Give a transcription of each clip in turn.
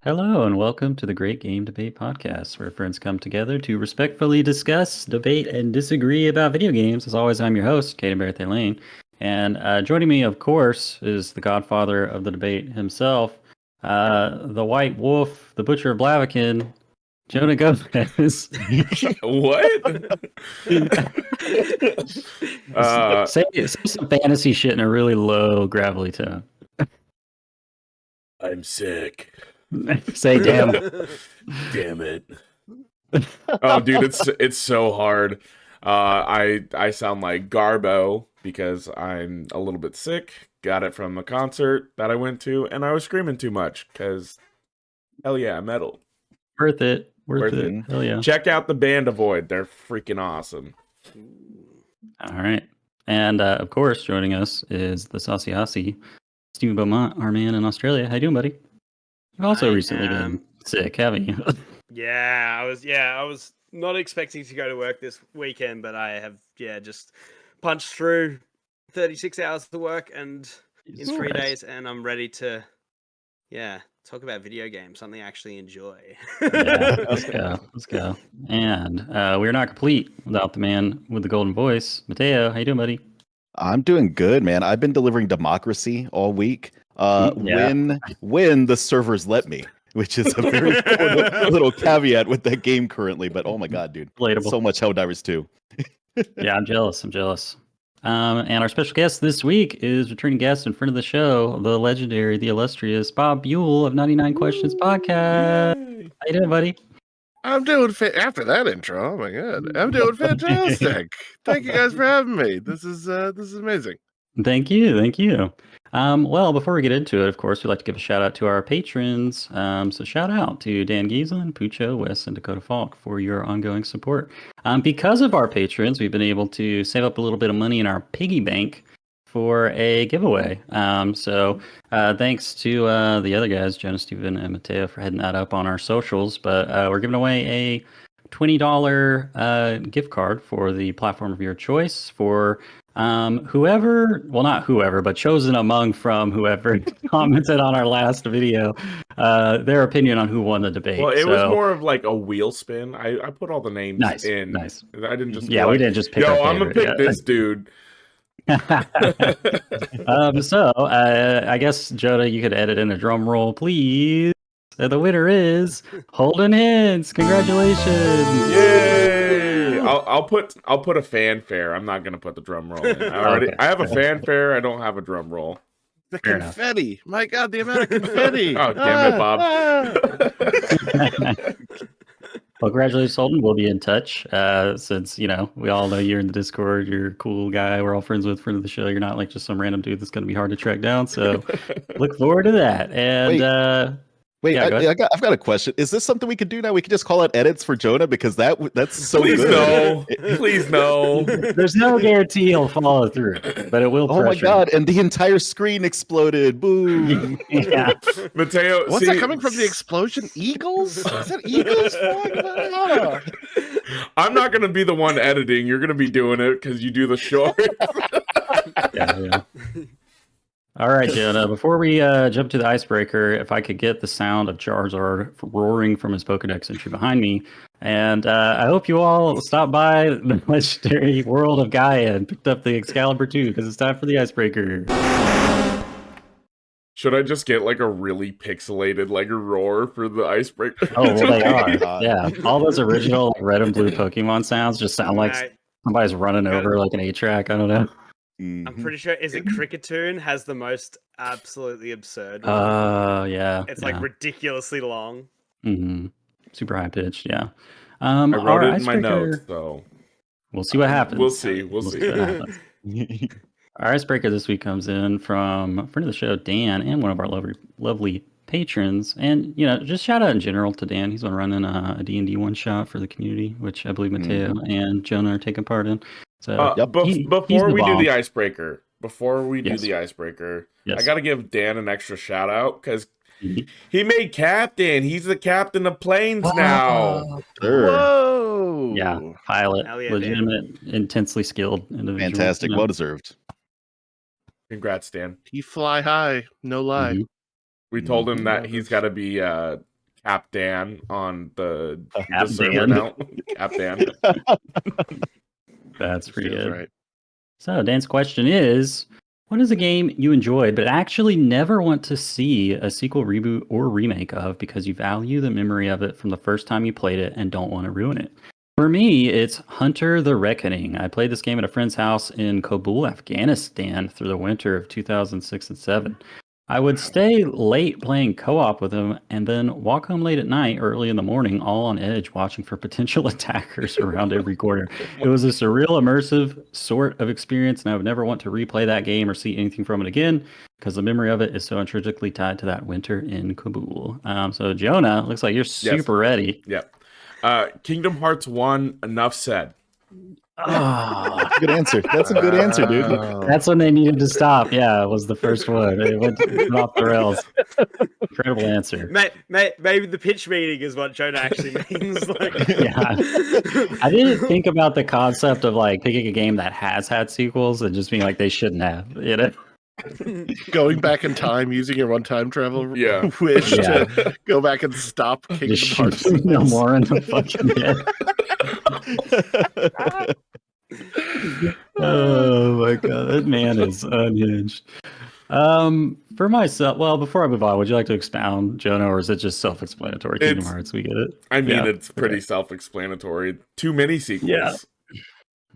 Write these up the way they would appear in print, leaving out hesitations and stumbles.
Hello and welcome to the Great Game Debate Podcast, where friends come together to respectfully discuss, debate, and disagree about video games. As always, I'm your host, Caden Barrett Lane, and joining me, of course, is the godfather of the debate himself, the White Wolf, the Butcher of Blaviken, Jonah Gomez. What? Say some fantasy shit in a really low, gravelly tone. I'm sick. Say damn. Damn it. Oh, dude, it's so hard. I sound like Garbo because I'm a little bit sick. Got it from a concert that I went to, and I was screaming too much because, hell yeah, metal. Worth it. Worth it. Hell yeah. Check out the band Avoid. They're freaking awesome. All right. And, of course, joining us is the Saucy Aussie, Stephen Beaumont, our man in Australia. How you doing, buddy? You've also recently been sick, haven't you? I was not expecting to go to work this weekend, but I have, just punched through 36 hours of work and in 3 days, and I'm ready to, talk about video games, something I actually enjoy. Let's go. And we're not complete without the man with the golden voice, Mateo. How you doing, buddy? I'm doing good, man. I've been delivering democracy all week. When the servers let me, which is a very little caveat with that game currently. But oh my god, dude, Relatable. So much Helldivers 2. Yeah, I'm jealous. And our special guest this week is returning guest in front of the show, the legendary, the illustrious Bob Buel of 99 Questions Podcast. Yay. How you doing, buddy? I'm doing after that intro. Oh my god, I'm doing fantastic. Thank you guys for having me. This is amazing. Thank you. Well, before we get into it, of course, we'd like to give a shout out to our patrons. So shout out to Dan Giesland, Pucho, Wes, and Dakota Falk for your ongoing support. Because of our patrons, we've been able to save up a little bit of money in our piggy bank for a giveaway. So thanks to the other guys, Jonah, Steven, and Mateo, for heading that up on our socials. But we're giving away a $20 gift card for the platform of your choice for not whoever, but chosen among from whoever commented on our last video, their opinion on who won the debate. Well, it was more of like a wheel spin. I put all the names in. Nice. I didn't just we didn't just pick. I'm gonna pick this dude. So I guess Jonah, you could edit in a drum roll, please. The winner is Holden Hintz. Congratulations! Yay! I'll put a fanfare. I'm not gonna put the drum roll in. I have a fanfare. I don't have a drum roll. The confetti! My god, the amount of confetti! Oh damn it, Bob! Well, congratulations, Holden. We'll be in touch. Since we all know you're in the Discord. You're a cool guy. We're all friend of the show. You're not like just some random dude that's gonna be hard to track down. So look forward to that. And Wait, I've got a question. Is this something we could do now? We could just call it edits for Jonah because that's so Please good. No. Please no. There's no guarantee he'll follow through, but it will. Oh my god! And the entire screen exploded. Boom! Yeah. Mateo, what's that coming from? The explosion? Eagles? Is that eagles flying? I'm not gonna be the one editing. You're gonna be doing it because you do the short. Yeah. All right, Jonah, before we jump to the icebreaker, if I could get the sound of Charizard roaring from his Pokedex entry behind me. And I hope you all stop by the legendary world of Gaia and picked up the Excalibur 2 because it's time for the icebreaker. Should I just get like a really pixelated like a roar for the icebreaker? Oh, well, they are. Yeah. All those original red and blue Pokemon sounds just sound like somebody's running over like an 8-track. I don't know. I'm pretty sure, is it Cricketune has the most absolutely absurd one? Yeah. It's like ridiculously long. Mm-hmm. Super high pitched, yeah. I wrote it in my notes, so we'll see what happens. We'll see what happens. Our icebreaker this week comes in from a friend of the show, Dan, and one of our lovely patrons. And, just shout out in general to Dan. He's been running a D&D one-shot for the community, which I believe Mateo and Jonah are taking part in. So before we do the icebreaker, Yes. I got to give Dan an extra shout out because He made captain. He's the captain of planes now. Sure. Whoa! Yeah, pilot, Hell yeah, Dan. legitimate, intensely skilled individual. Fantastic. Well deserved. Congrats, Dan. He fly high, no lie. Mhm. We told him that Love he's it. got to be Cap Dan on the Cap server Dan. now. Cap Dan. That's pretty Feels good. right. So Dan's question is, what is a game you enjoyed but actually never want to see a sequel, reboot, or remake of because you value the memory of it from the first time you played it and don't want to ruin it? For me, it's Hunter the Reckoning. I played this game at a friend's house in Kabul, Afghanistan through the winter of 2006 and 7. I would stay late playing co-op with him and then walk home late at night, early in the morning, all on edge, watching for potential attackers around every corner. It was a surreal, immersive sort of experience, and I would never want to replay that game or see anything from it again because the memory of it is so intrinsically tied to that winter in Kabul. So, Jonah, looks like you're super ready. Yep. Kingdom Hearts 1, enough said. Oh, Good answer. That's a good answer, dude. Wow. that's when they needed to stop. Yeah, it was the first one. It went off the rails. Incredible answer. Maybe the pitch meeting is what Jonah actually means. Like, Yeah. I didn't think about the concept of like picking a game that has had sequels and just being like they shouldn't have, you know? Going back in time, using your one-time travel Yeah. wish Yeah. to go back and stop Kingdom Just shoot Hearts. no more in the fucking head. Oh my god, that man is unhinged. For myself, well, before I move on, would you like to expound, Jonah, or is it just self-explanatory? Kingdom It's- Hearts, we get it. I mean, Yeah. it's pretty self-explanatory. Too many sequels.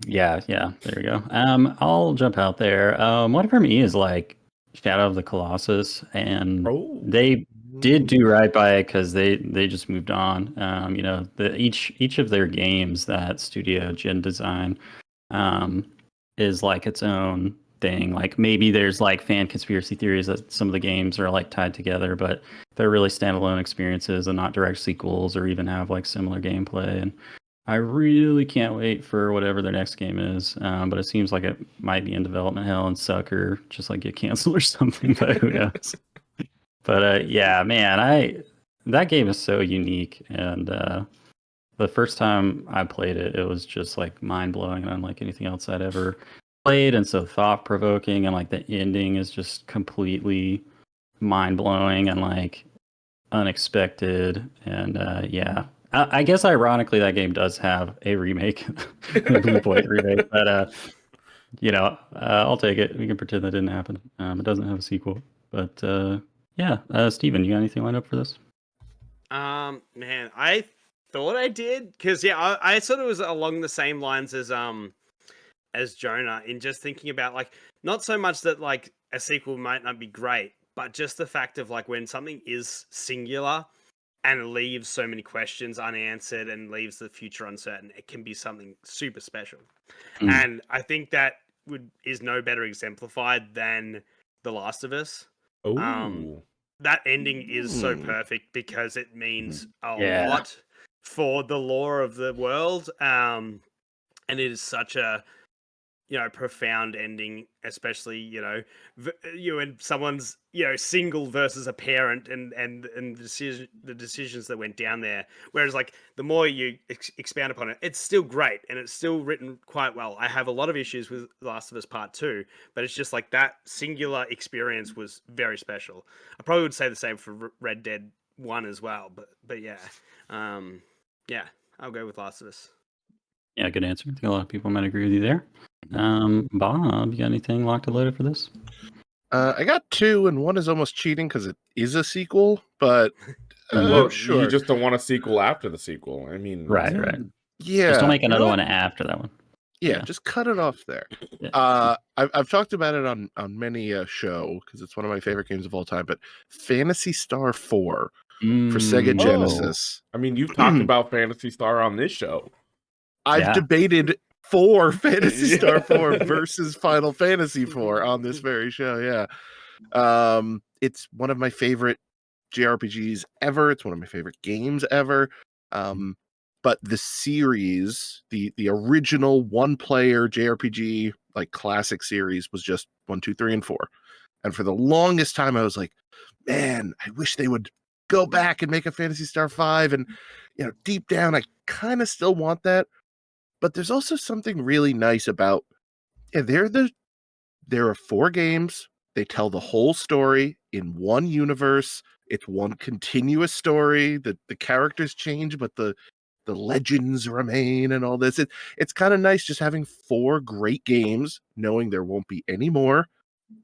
Yeah. There we go. I'll jump out there. One for me is like Shadow of the Colossus, and Oh. they did do right by it because they just moved on. Each of their games, that studio Gen Design, is like its own thing. Like maybe there's like fan conspiracy theories that some of the games are like tied together, but they're really standalone experiences and not direct sequels or even have like similar gameplay. And I really can't wait for whatever their next game is. But it seems like it might be in development hell and suck or just like get canceled or something, but who knows? But yeah, man, that game is so unique, and the first time I played it, it was just like mind blowing and unlike anything else I'd ever played, and so thought provoking, and like the ending is just completely mind blowing and like unexpected, and yeah. I guess ironically that game does have a remake, the Blue Point remake, but I'll take it. We can pretend that didn't happen. It doesn't have a sequel, but yeah. Steven, you got anything lined up for this? Man, I thought I did because I sort of was along the same lines as Jonah in just thinking about like not so much that like a sequel might not be great, but just the fact of like when something is singular and leaves so many questions unanswered and leaves the future uncertain, it can be something super special. Mm. And I think that is no better exemplified than The Last of Us. Oh. That ending is so perfect because it means a Yeah. lot for the lore of the world. And it is such a profound ending, especially when someone's single versus a parent and the decisions that went down there. Whereas like the more you expand upon it, it's still great and it's still written quite well. I have a lot of issues with The Last of Us Part 2, but it's just like that singular experience was very special. I probably would say the same for Red Dead 1 as well, but yeah, I'll go with Last of Us. Yeah, good answer. I think a lot of people might agree with you there. Bob, you got anything locked and loaded for this? I got two, and one is almost cheating because it is a sequel, but Well, sure. You just don't want a sequel after the sequel. I mean, Right. Yeah. Just don't make another You know one after that one. Yeah, Yeah. just cut it off there. Yeah. I've talked about it on many a show because it's one of my favorite games of all time. But Phantasy Star 4 for Sega Genesis. I mean, you've talked about Phantasy Star on this show. I've debated 4 Phantasy Star 4 versus Final Fantasy 4 on this very show. Yeah, it's one of my favorite JRPGs ever. It's one of my favorite games ever. But the series, the original one-player JRPG like classic series was just 1, 2, 3, and 4. And for the longest time, I was like, man, I wish they would go back and make a Phantasy Star 5. And, deep down, I kind of still want that. But there's also something really nice about, there are 4 games. They tell the whole story in one universe. It's one continuous story. The characters change, but the legends remain and all this. It's kind of nice just having 4 great games, knowing there won't be any more.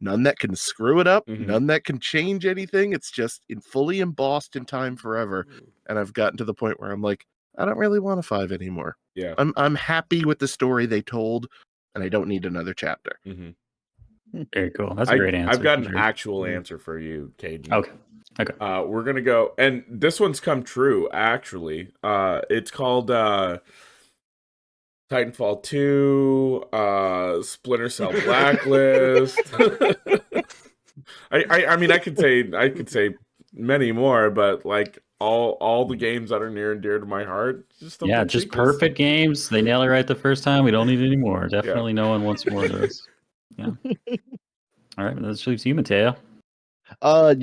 None that can screw it up. None that can change anything. It's just fully embossed in time forever. And I've gotten to the point where I'm like, I don't really want a 5 anymore. Yeah. I'm happy with the story they told, and I don't need another chapter. Very cool. That's a great answer. I've got an actual answer for you, Caden. Okay. We're gonna go, and this one's come true actually. It's called Titanfall 2, Splinter Cell Blacklist. I mean, I could say many more, but like all the games that are near and dear to my heart. Just perfect games. They nail it right the first time. We don't need any more. Definitely, no one wants more of those. Yeah. All right, let's leave to you, Mateo. I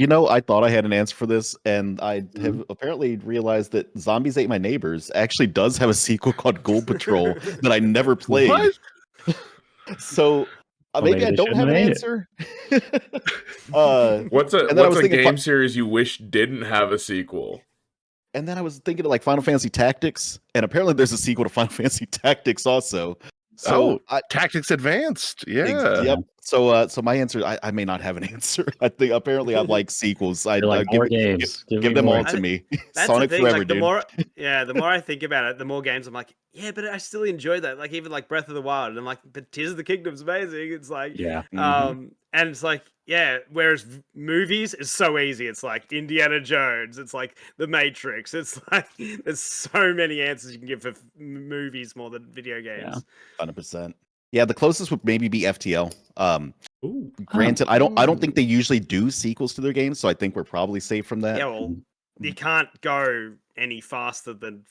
thought I had an answer for this, and I have apparently realized that Zombies Ate My Neighbors actually does have a sequel called Ghoul Patrol that I never played. What? So maybe I don't have an answer. What's a game series you wish didn't have a sequel? And then I was thinking of like Final Fantasy Tactics, and apparently there's a sequel to Final Fantasy Tactics also. So Tactics Advanced, yeah. Yep. So my answer, I may not have an answer. I think apparently I like sequels. I like more games. Give them all to me. Sonic Forever, like, dude. The more I think about it, the more games I'm like, yeah, but I still enjoy that. Like even like Breath of the Wild, and I'm like, but Tears of the Kingdom's amazing. It's like, and it's like, yeah. Whereas movies is so easy. It's like Indiana Jones. It's like The Matrix. It's like there's so many answers you can give for movies more than video games. 100%. Yeah, the closest would maybe be FTL. Granted, I don't think they usually do sequels to their games, so I think we're probably safe from that. Yeah, well, you can't go any faster than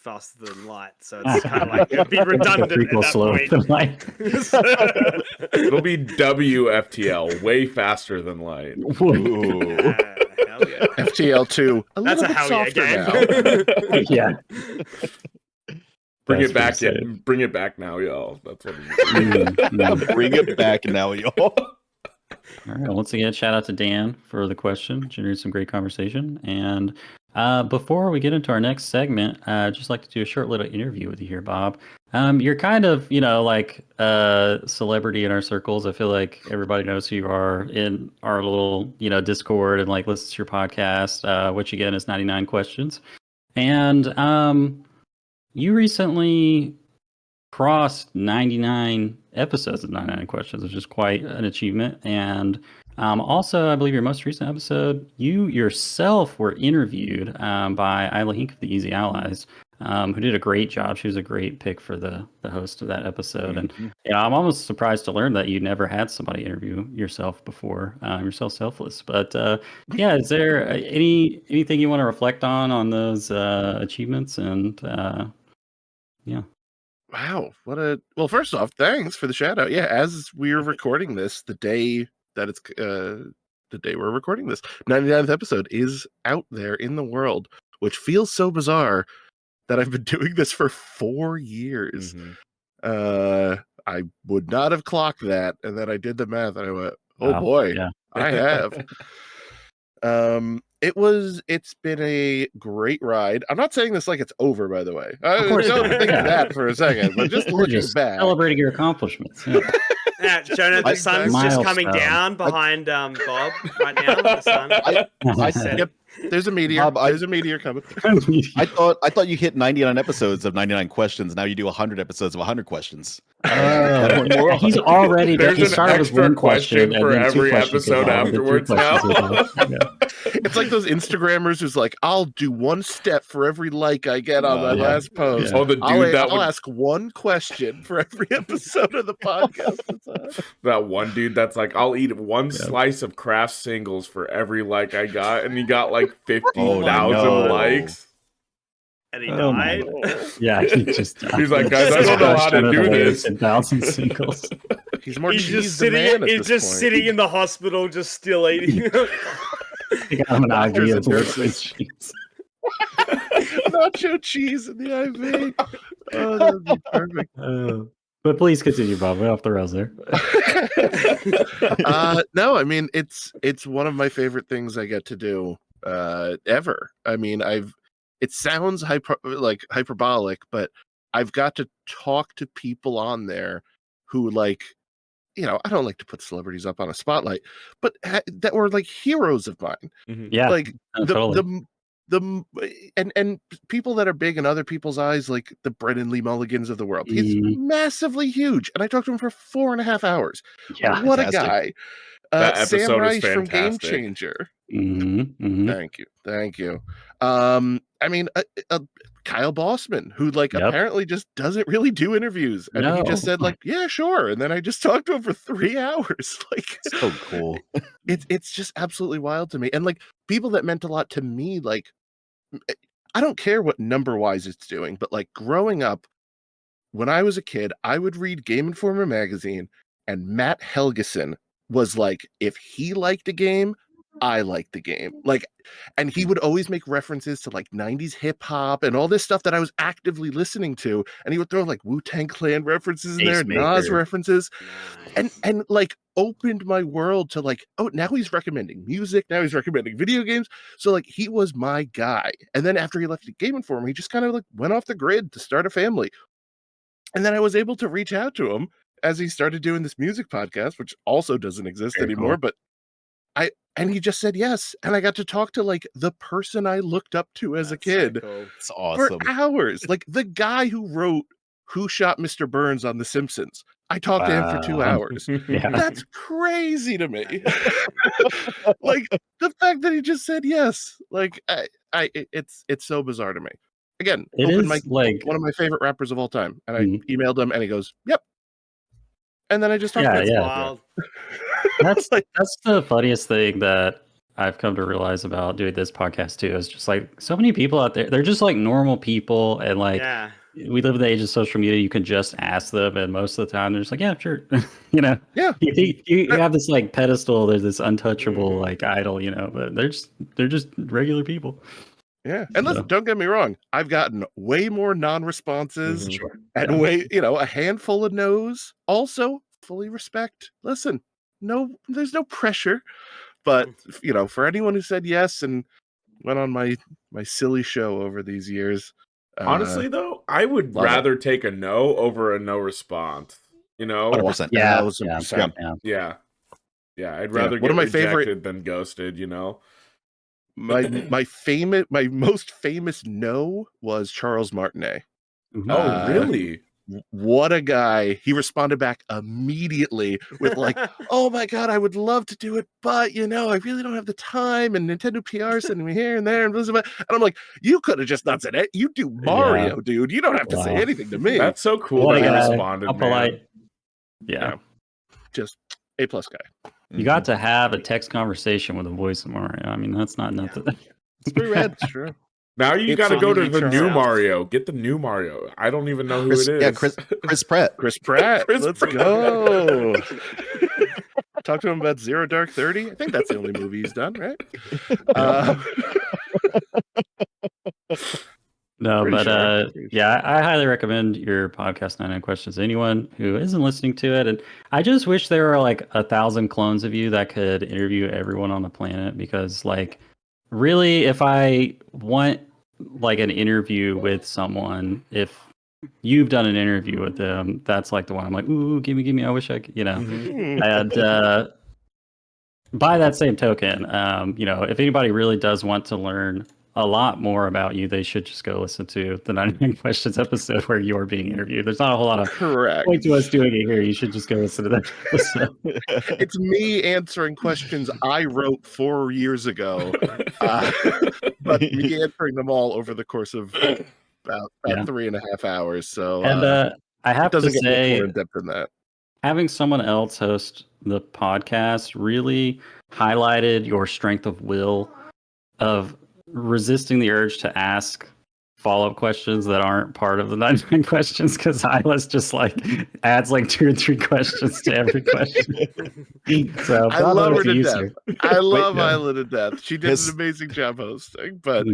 light, so it's kind of like it'd be redundant at that point. It'll be WFTL, way faster than light. Hell yeah. FTL 2, That's a hell yeah game. Yeah. Bring it back now, y'all. That's what it is. Bring it back now, y'all. All right. Once again, shout out to Dan for the question. Generated some great conversation. And before we get into our next segment, I'd just like to do a short little interview with you here, Bob. You're kind of, like a celebrity in our circles. I feel like everybody knows who you are in our little, Discord and like listens to your podcast, which again is 99 Questions. And you recently crossed 99 episodes of 99 Questions, which is quite an achievement. And also, I believe your most recent episode, you yourself were interviewed by Isla Hink of the Easy Allies, who did a great job. She was a great pick for the host of that episode. And I'm almost surprised to learn that you never had somebody interview yourself before. You're so selfless. But is there anything you want to reflect on those achievements? And yeah. Wow. Well, first off, thanks for the shout out. Yeah, as we're recording this, the day we're recording this, 99th episode is out there in the world, which feels so bizarre that I've been doing this for 4 years. I would not have clocked that, and then I did the math and I went, oh boy, yeah. I have. It's been a great ride. I'm not saying this like it's over, by the way. Of course don't think of that for a second, but just looking back, celebrating your accomplishments. Yeah, Jonah, the sun's just coming down behind Bob right now. The sun. I said, yep. There's a meteor. There's a meteor coming. I thought you hit 99 episodes of 99 Questions. Now you do 100 episodes of 100 questions. He's already. There's he an extra question for every episode afterwards now. It's like those Instagrammers who's like, I'll do one step for every like I get on my last post. Oh, the dude I'll ask one question for every episode of the podcast. That one dude that's like, I'll eat one slice of Kraft Singles for every like I got, and he got like 50,000 likes. And he died. Yeah, he just died. He's like, guys, I don't know how to do this. 1,000 singles. He's just sitting. He's just sitting in the hospital, just still eating. I got him an IV Doctors of and Swiss nurses. cheese. Nacho cheese in the IV. Oh, that would be perfect. But please continue, Bob. We're off the rails there. No, I mean it's one of my favorite things I get to do ever. I mean, it sounds hyperbolic, but I've got to talk to people on there who I don't like to put celebrities up on a spotlight, but that were like heroes of mine. Yeah, Like totally. the and people that are big in other people's eyes, like the Brendan Lee Mulligans of the world. He's massively huge, and I talked to him for 4.5 hours. Yeah, What fantastic. a guy! That Sam episode is Rice from Game fantastic. Changer. Mm-hmm. Thank you. I mean, Kyle Bossman, who apparently just doesn't really do interviews, and he just said yeah, sure, and then I just talked to him for 3 hours. So cool. It's just absolutely wild to me, and people that meant a lot to me. I don't care what number wise it's doing, but growing up, when I was a kid, I would read Game Informer magazine, and Matt Helgeson was if he liked a game, I liked the game. And he would always make references to 90s hip hop and all this stuff that I was actively listening to. And he would throw Wu-Tang Clan references in there, Nas references, and opened my world to oh, now he's recommending music, now he's recommending video games. So he was my guy. And then after he left the Game Informer, he just kind of went off the grid to start a family. And then I was able to reach out to him as he started doing this music podcast, which also doesn't exist anymore. Cool. But and he just said yes. And I got to talk to the person I looked up to as a kid. So cool. It's awesome. For hours. The guy wwho wrote Who Shot Mr. Burns on The Simpsons. I talked to him for 2 hours. Yeah. That's crazy to me. The fact that he just said yes. It's so bizarre to me. Again, it is one of my favorite rappers of all time. And I emailed him and he goes, "Yep." And then I just talked to him. Wild. That's the funniest thing that I've come to realize about doing this podcast too. Is just so many people out there, they're just normal people, and we live in the age of social media. You can just ask them, and most of the time they're just yeah, sure. Yeah. You have this pedestal. There's this untouchable idol, but they're just regular people. Yeah. And listen, don't get me wrong. I've gotten way more non-responses and a handful of no's. Also, fully respect. Listen, no, there's no pressure. But, for anyone who said yes and went on my silly show over these years. Honestly, though, I would rather take a no over a no response. 100%. Yeah. I'd rather get rejected than ghosted, My most famous no was Charles Martinet. Oh, really? What a guy. He responded back immediately with "Oh my God, I would love to do it, but I really don't have the time, and Nintendo PR sending me here and there, and blah, blah, blah." And I'm like, you could have just not said it. You do Mario, dude. You don't have to say anything to me. That's so cool that he responded, man. Polite. Yeah. Just A+ guy. You got to have a text conversation with a voice of Mario. I mean, that's not nothing. It's pretty rad. It's true. Now you got to go to the new Mario. Get the new Mario. I don't even know who it is. Yeah, Chris Pratt. Chris Pratt. Let's go. Talk to him about Zero Dark 30. I think that's the only movie he's done, right? No, but I highly recommend your podcast, 99 Questions. Anyone who isn't listening to it, and I just wish there were 1,000 clones of you that could interview everyone on the planet, because really, if I want an interview with someone, if you've done an interview with them, that's the one I'm ooh, give me. I wish I could, And by that same token, if anybody really does want to learn a lot more about you, they should just go listen to the 99 Questions episode where you're being interviewed. There's not a whole lot of point to us doing it here. You should just go listen to that episode. It's me answering questions I wrote 4 years ago, but me answering them all over the course of about 3.5 hours. So, and I have to say, more in depth than that. Having someone else host the podcast really highlighted your strength of will, of resisting the urge to ask follow-up questions that aren't part of the 99 questions because Isla's just like adds like 2 or 3 questions to every question. So I love her to death. easier. I love yeah. Isla to death. She did an amazing job hosting, but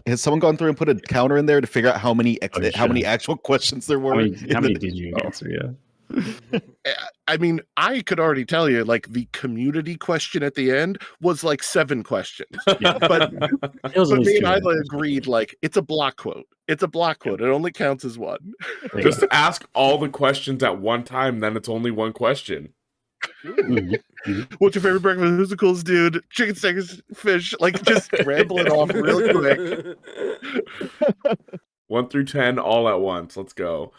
Has someone gone through and put a counter in there to figure out how many actual questions there were? How many did you answer? Yeah. I mean, I could already tell you, like, the community question at the end was like 7 questions. Yeah. But It was at me least and 2 Isla answers. agreed, like, it's a block quote. It's a block quote. It only counts as one. Just ask all the questions at one time, then it's only one question. What's your favorite breakfast? Who's the coolest dude? Chicken steaks, fish. Like, just ramble it off real quick. 1 through 10 all at once. Let's go.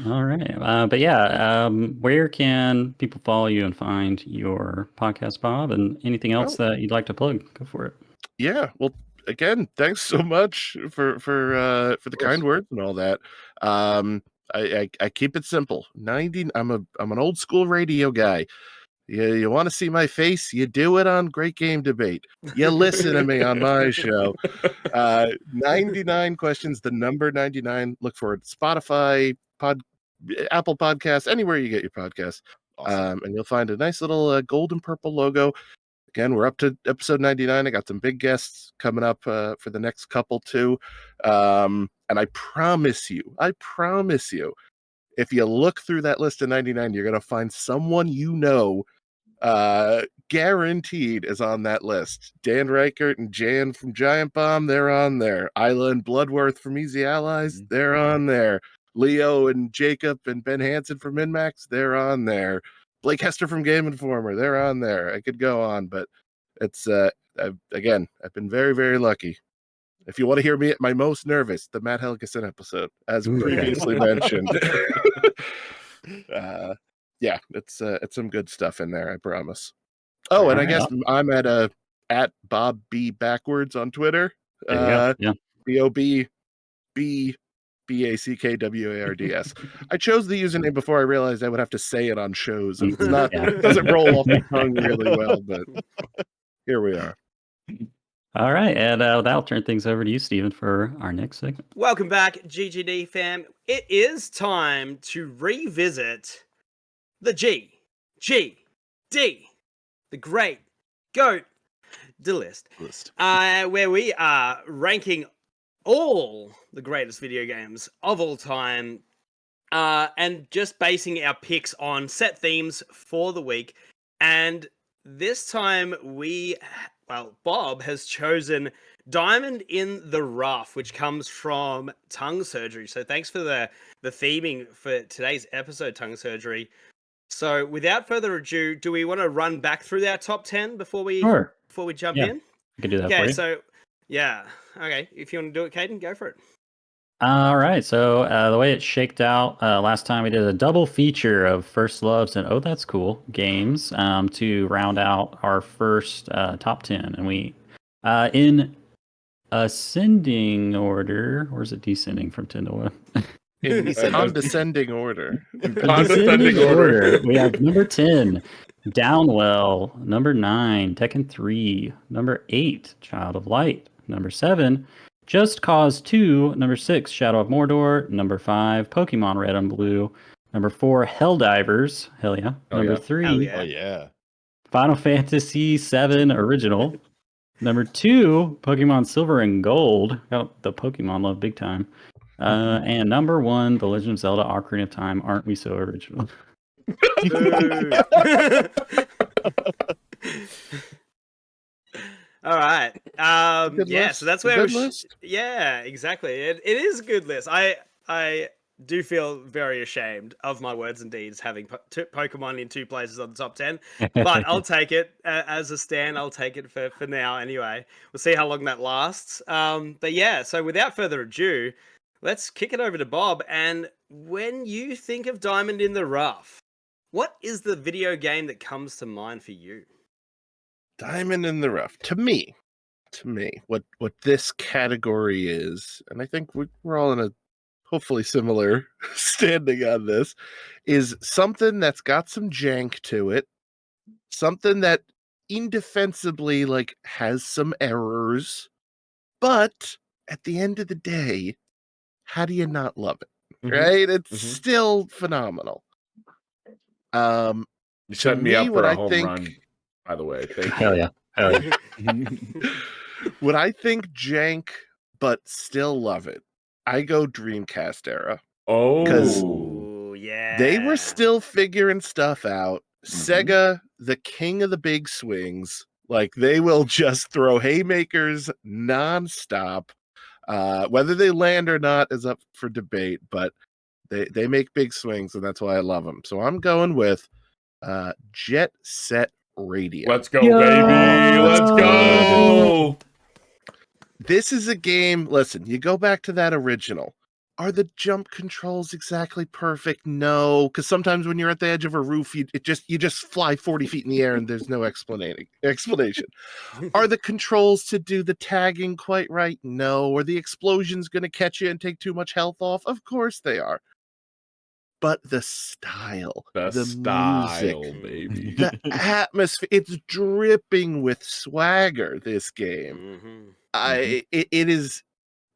All right. But yeah, where can people follow you and find your podcast, Bob, and anything else that you'd like to plug? Go for it. Yeah. Well, again, thanks so much for the kind words and all that. I keep it simple. I'm an old school radio guy. You want to see my face? You do it on Great Game Debate. You listen to me on my show. 99 questions, the number 99. Look for it. Spotify, Apple Podcasts, anywhere you get your podcasts. Awesome. And you'll find a nice little gold and purple logo. Again, we're up to episode 99. I got some big guests coming up for the next couple too. And I promise you, if you look through that list of 99, you're going to find someone guaranteed is on that list. Dan Reichert and Jan from Giant Bomb, they're on there. Isla and Bloodworth from Easy Allies, they're on there. Leo and Jacob and Ben Hansen from Minmax, they're on there. Blake Hester from Game Informer, they're on there. I could go on, but it's I've been very, very lucky. If you want to hear me at my most nervous, the Matt Helgeson episode, as previously mentioned. Yeah, it's some good stuff in there, I promise. Oh, and I guess I'm at Bob B Backwards on Twitter. BOBBACKWARDS. I chose the username before I realized I would have to say it on shows, and it's not doesn't roll off the tongue really well, but here we are. All right, and that'll turn things over to you, Stephen, for our next segment. Welcome back, GGD fam. It is time to revisit the GGD, the Great GOAT Dlist, where we are ranking all the greatest video games of all time, and just basing our picks on set themes for the week. And this time Bob has chosen Diamond in the Rough, which comes from Tongue Surgery. So thanks for the theming for today's episode, Tongue Surgery. So without further ado, do we want to run back through our top 10 before we jump in? I can do that for you. So yeah. Okay. If you want to do it, Caden, go for it. All right. So the way it shaked out last time, we did a double feature of First Loves and Oh That's Cool games to round out our first top 10. And we, in ascending order, or is it descending from 10 to 1? In condescending order. Descending order. We have number 10, Downwell. Number 9, Tekken 3. Number 8, Child of Light. Number 7, Just Cause 2. Number 6, Shadow of Mordor. Number 5, Pokemon Red and Blue. Number 4, Helldivers. Hell yeah. Number 3, Final Fantasy VII Original. Number 2, Pokemon Silver and Gold. Got the Pokemon love big time. And number 1, The Legend of Zelda Ocarina of Time. Aren't we so original? All right. So that's where list. Yeah, exactly. It is a good list. I do feel very ashamed of my words and deeds having Pokemon in 2 places on the top 10, but I'll take it as a stand. I'll take it for now anyway. We'll see how long that lasts. But yeah, so without further ado, let's kick it over to Bob. And when you think of Diamond in the Rough, what is the video game that comes to mind for you? Diamond in the Rough. To me, what this category is, and I think we're all in a hopefully similar standing on this, is something that's got some jank to it, something that indefensibly has some errors, But at the end of the day, how do you not love it? Mhm. Right? It's Mhm. still phenomenal. You set me me, up for what a I home think- run, by the way. Thank you. Hell yeah. Hell yeah. Would I think jank, but still love it? I go Dreamcast era. Oh. Ooh, yeah. They were still figuring stuff out. Mhm. Sega, the king of the big swings, like they will just throw haymakers nonstop. Whether they land or not is up for debate, but they make big swings, and that's why I love them. So I'm going with Jet Set Radio. Let's go, Yo! baby. Let's go. This is a game. Listen, you go back to that original. Are the jump controls exactly perfect? No, because sometimes when you're at the edge of a roof, you just fly 40 feet in the air and there's no explanation. Are the controls to do the tagging quite right? No. Are the explosions going to catch you and take too much health off? Of course they are. But the style, The style, music, baby. the atmosphere, it's dripping with swagger, this game. Mhm. It is,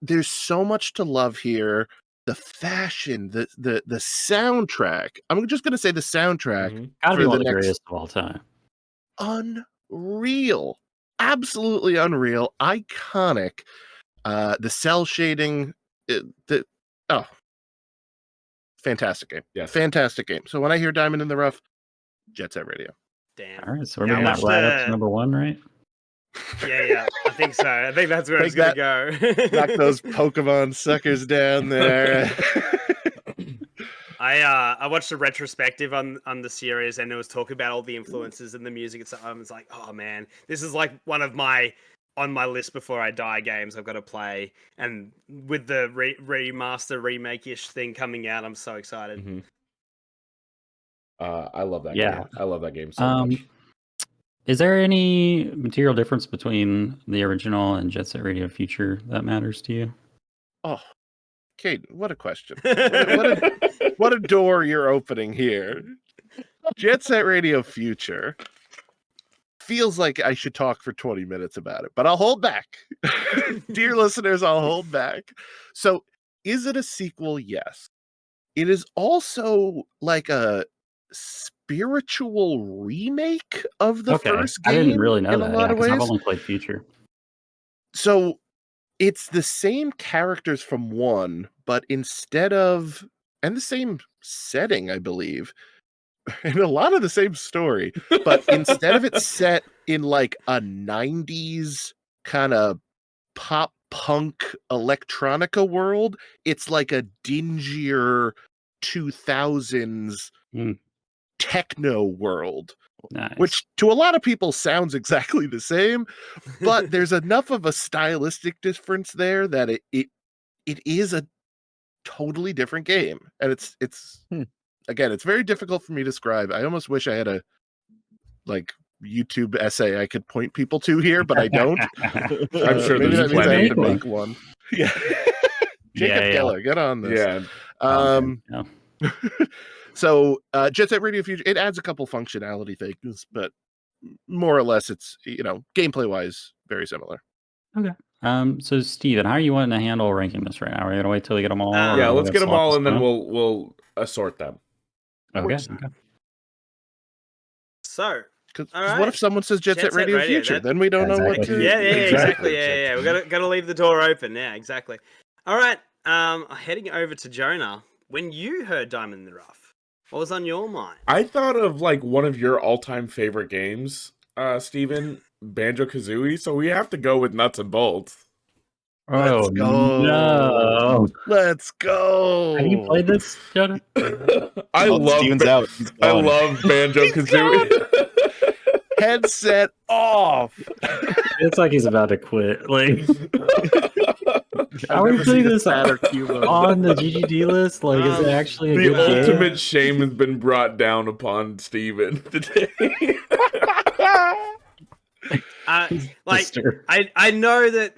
there's so much to love here. The fashion, the soundtrack. I'm just gonna say the soundtrack Mhm. Gotta be for one the of the next greatest of all time. unreal. Absolutely unreal, iconic. The cell shading, oh, fantastic game. Yes. Fantastic game. So when I hear Diamond in the Rough, Jet Set Radio. Damn. All right, so we're Yeah, I moving that watched right up to the- number 1, right? Yeah, I think so. I think that's where Take it's gonna go. Knock those Pokemon suckers down there. I watched a retrospective on the series, and it was talking about all the influences and the music and stuff. I was like, oh man, this is like one of my on my list before I die games I've got to play. And with the remaster remake-ish thing coming out, I'm so excited. Mhm. I love that Yeah. game. I love that game so Um, much. Is there any material difference between the original and Jet Set Radio Future that matters to you? Oh, Caden, what a question. What a door you're opening here. Jet Set Radio Future feels like I should talk for 20 minutes about it, but I'll hold back. Dear listeners, I'll hold back. So, is it a sequel? Yes. It is also like a spiritual remake of the first game. I didn't really know in that. a lot of Because ways. I've only played Future. So it's the same characters from one, but instead of, and the same setting, I believe, and a lot of the same story, but instead of it set in like a 90s kind of pop punk electronica world, it's like a dingier 2000s Mm. techno world, Nice. which to a lot of people sounds exactly the same, but there's enough of a stylistic difference there that it is a totally different game, and it's again, it's very difficult for me to describe. I almost wish I had a like YouTube essay I could point people to here, but I don't. I'm sure Maybe there's that means I have to plenty. make one. Yeah. Jacob Geller, get on this. Yeah. Yeah. So Jet Set Radio Future, it adds a couple functionality things, but more or less it's, gameplay wise, very similar. So Steven, how are you wanting to handle ranking this right now? Are you gonna wait till we get them all? Yeah, Yeah, or let's we get gotta them all swap and this then around? we'll assort them. Okay. So, Because All what right. if someone says Jet Set Radio Future? that- Then we don't know what Exactly. to. yeah, Exactly. exactly. We gotta leave the door open. Yeah, exactly. All right. Heading over to Jonah. When you heard Diamond in the Rough, what was on your mind? I thought of like one of your all-time favorite games, Steven, Banjo-Kazooie, so we have to go with Nuts and Bolts. Oh go. no! Let's go. Have you played this, Jonah? I Oh, love Steven's out. He's I gone. love Banjo-Kazooie. Headset off. It's like he's about to quit. Like, are we never putting seen a this sadder Cubo. on the GGD list? Like, is it actually a The good game? ultimate shame has been brought down upon Steven today. Like, Disturbed. I know that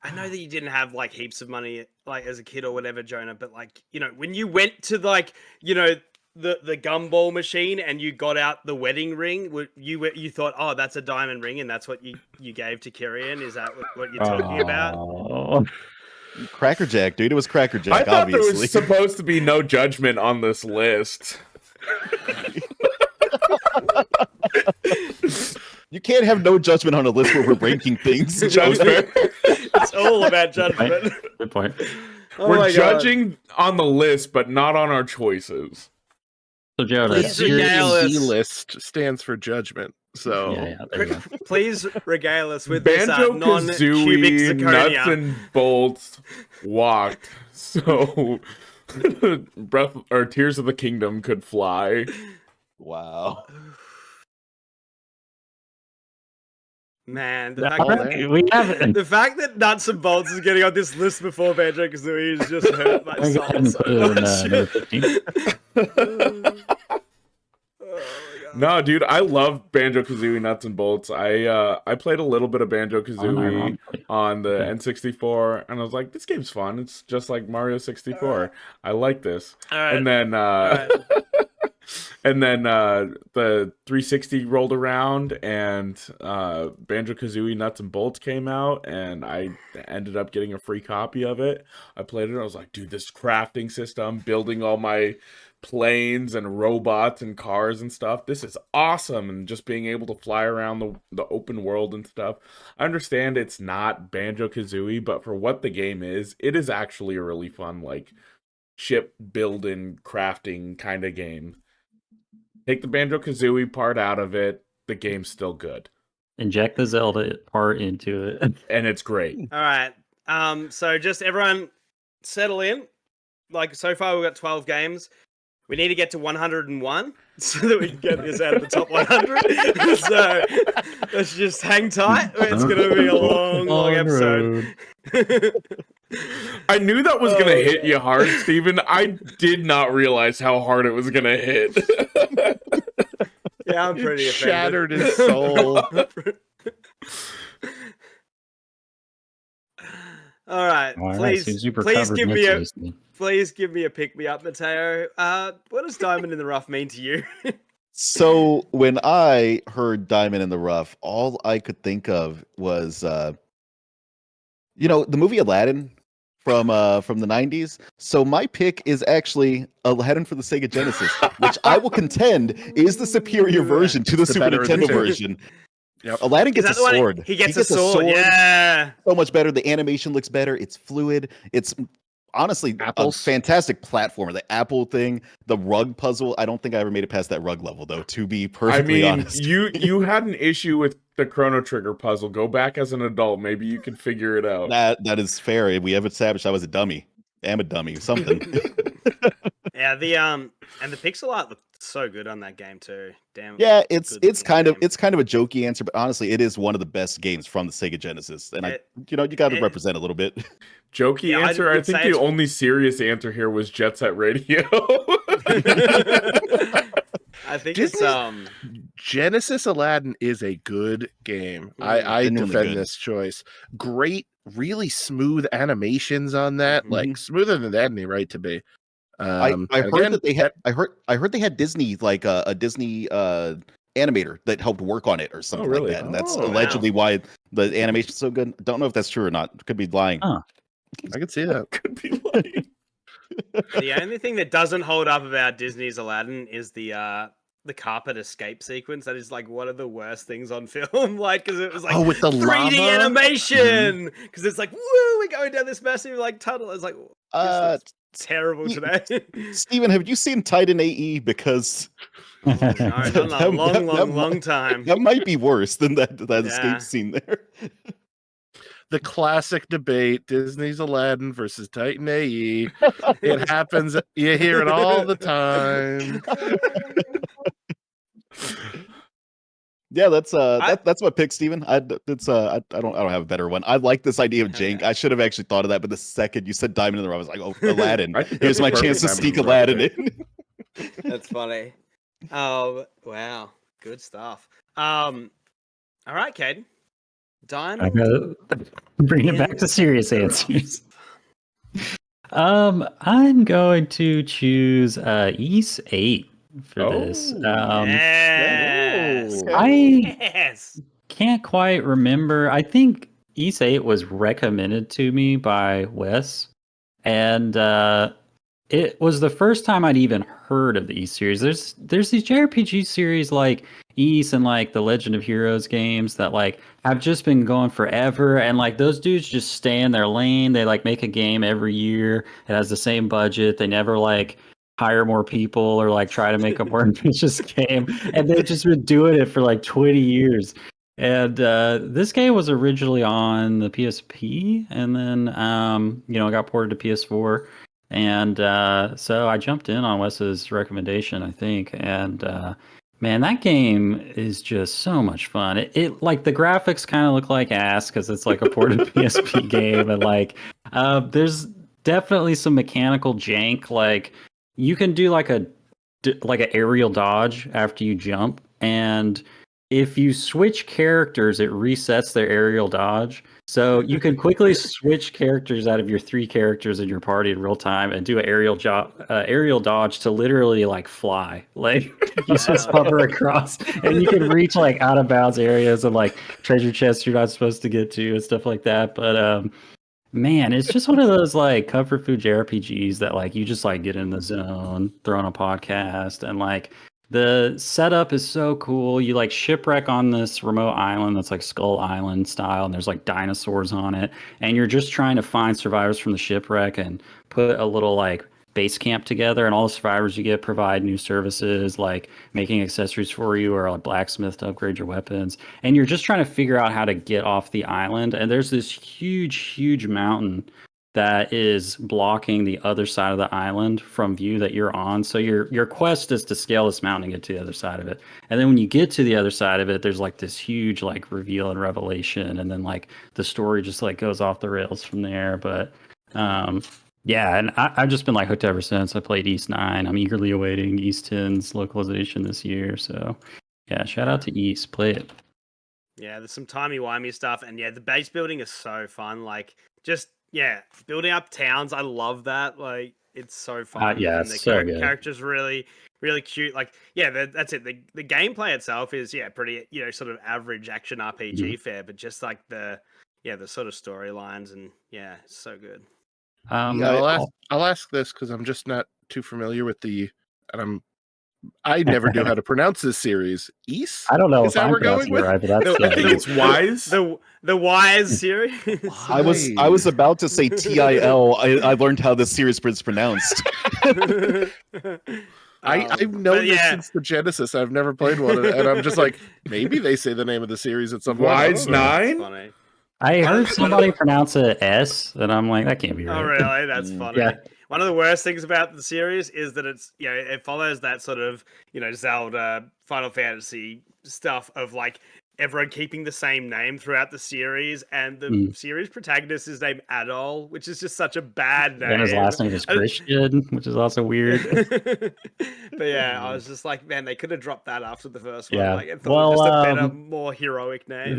I know that you didn't have like heaps of money like as a kid or whatever, Jonah. But like when you went to like the gumball machine and you got out the wedding ring, you thought, oh, that's a diamond ring, and that's what you gave to Kyrian? Is that what you're talking about? Oh. Cracker Jack, dude. It was Cracker Jack, I thought obviously. there was supposed to be no judgment on this list. You can't have no judgment on a list where we're ranking things. That's fair. It's all about judgment. Good point. Oh We're my God. judging on the list, but not on our choices. So, Jared, Please you're- regale us. Dlist stands for judgment. So yeah, there you go. Please regale us with Banjo this non-cubic Kazooie, nuts zirconia. and bolts walked, so breath or Tears of the Kingdom could fly. Wow. Man, the Yeah, fact, all that, there. we have it. the fact that Nuts and Bolts is getting on this list before Banjo Kazooie has just hurt my Go ahead soul and so put it in, number much. 15. Oh my God. No, dude, I love Banjo Kazooie Nuts and Bolts. I played a little bit of Banjo Kazooie Unironically. on the Okay. N64, and I was like, this game's fun. It's just like Mario 64. I like this. All right. And then right. and then the 360 rolled around, and Banjo Kazooie Nuts and Bolts came out, and I ended up getting a free copy of it. I played it. I was like, dude, this crafting system, building all my planes and robots and cars and stuff, this is awesome. And just being able to fly around the open world and stuff. I understand it's not Banjo Kazooie, but for what the game is, it is actually a really fun, like, ship building, crafting kind of game. Take the Banjo Kazooie part out of it, the game's still good. Inject the Zelda part into it. And it's great. All right. So just everyone settle in. Like, so far we've got 12 games. We need to get to 101 so that we can get this out of the top 100. So let's just hang tight. It's going to be a long episode. I knew that was going to hit you hard, Steven. I did not realize how hard it was going to hit. Yeah, I'm pretty it offended. shattered his soul. All right, All right, please, so super please covered give me a, mentally. please give me a pick me up, Mateo. What does Diamond in the Rough mean to you? So when I heard Diamond in the Rough, all I could think of was the movie Aladdin from the 90s. So my pick is actually Aladdin for the Sega Genesis, which I will contend is the superior version to the It's the Super better of the Nintendo two. version. Yep. Aladdin Is gets a that the one sword. He gets a sword. Yeah. So much better. The animation looks better. It's fluid. It's honestly Apples. a fantastic platformer. The apple thing, the rug puzzle. I don't think I ever made it past that rug level, though, to be I perfectly mean, honest. you had an issue with the Chrono Trigger puzzle. Go back as an adult. Maybe you can figure it out. That is fair. We have established I was a dummy. I'm a dummy. Something. Yeah, and the pixel art looked so good on that game too. Damn. Yeah, it's good kind of game. a jokey answer, but honestly, it is one of the best games from the Sega Genesis. And you got to it- represent a little bit. Jokey Yeah, I answer. I would think say the it's- only serious answer here was Jet Set Radio. I think Disney's- it's Genesis Aladdin is a good game. I Genuinely defend good. this choice. Great, really smooth animations on that. Like smoother than they had any right to be. I And heard again, that they had. I heard they had Disney a Disney animator that helped work on it or something really? like that, and that's Oh, wow. allegedly why the animation's so good. Don't know if that's true or not. Could be lying. Huh. I can see that. Could be like. the only thing that doesn't hold up about Disney's Aladdin is the carpet escape sequence. That is like one of the worst things on film. Like, because it was like With the 3D lava? animation. Because it's like, woo, we're going down this massive like tunnel. It's like, Uh, this looks terrible today. Steven, have you seen Titan AE? Because No, not in a long time. that might be worse than that Yeah. escape scene there. The classic debate: Disney's Aladdin versus Titan AE. It happens. You hear it all the time. Yeah, that's my pick, Steven. I don't have a better one. I like this idea of jank. Okay. I should have actually thought of that, but the second you said Diamond in the Rough, I was like, oh, Aladdin. I think Here's that's my a perfect chance to Diamond sneak in the Rough Aladdin pick. in. That's funny. Oh, wow. Good stuff. All right, Caden. I Diamond. gotta bring it back to serious answers. I'm going to choose East 8 for this. Yes. I Yes. can't quite remember. I think East 8 was recommended to me by Wes, and it was the first time I'd even heard of the East series. There's these JRPG series like East and like the Legend of Heroes games that like have just been going forever, and like those dudes just stay in their lane. They like make a game every year. It has the same budget. They never like hire more people or like try to make a more ambitious game, and they've just been doing it for like 20 years. And this game was originally on the PSP, and then it got ported to PS4. And so I jumped in on Wes's recommendation, I think, and man, that game is just so much fun. It like the graphics kind of look like ass because it's like a ported PSP game, and like there's definitely some mechanical jank. Like you can do like an aerial dodge after you jump, and if you switch characters, it resets their aerial dodge. So you can quickly switch characters out of your 3 characters in your party in real time and do an aerial dodge to literally like fly. Like you just hover across, and you can reach like out of bounds areas and like treasure chests you're not supposed to get to and stuff like that. But man, it's just one of those like comfort food JRPGs that like you just like get in the zone, throw on a podcast, and like the setup is so cool. You like shipwreck on this remote island that's like Skull Island style, and there's like dinosaurs on it, and you're just trying to find survivors from the shipwreck and put a little like base camp together, and all the survivors you get provide new services like making accessories for you or a blacksmith to upgrade your weapons, and you're just trying to figure out how to get off the island. And there's this huge mountain that is blocking the other side of the island from view that you're on. So your quest is to scale this mountain and get to the other side of it. And then when you get to the other side of it, there's like this huge like reveal and revelation, and then like the story just like goes off the rails from there. But yeah, and I've just been like hooked ever since. I played East 9. I'm eagerly awaiting East 10's localization this year. So yeah, shout out to East. Play it. Yeah, there's some timey-wimey stuff, and yeah, the base building is so fun. Like, just building up towns. I love that. Like, it's so fun. Yeah, and it's so good. Characters really cute. Like, yeah, that's it. The gameplay itself is pretty sort of average action RPG fare, but just like the sort of storylines, and it's so good. I'll ask this because I'm just not too familiar with I never knew how to pronounce this series. East? I don't know Is if I'm we're going with? right, but that's I think it's Wise. The Wise series. I was about to say TIL. I learned how this series is pronounced. I've known this since the Genesis. I've never played one, and I'm just like, maybe they say the name of the series at some point. Wise 9. I heard somebody pronounce it S, and I'm like, that can't be right. Oh, really? That's funny. Yeah. One of the worst things about the series is that it's it follows that sort of Zelda, Final Fantasy stuff of like everyone keeping the same name throughout the series, and the series protagonist is named Adol, which is just such a bad name. And his last name is Christian, which is also weird. But yeah, I was just like, man, they could have dropped that after the first one. Yeah. Like, it thought just a better, more heroic name.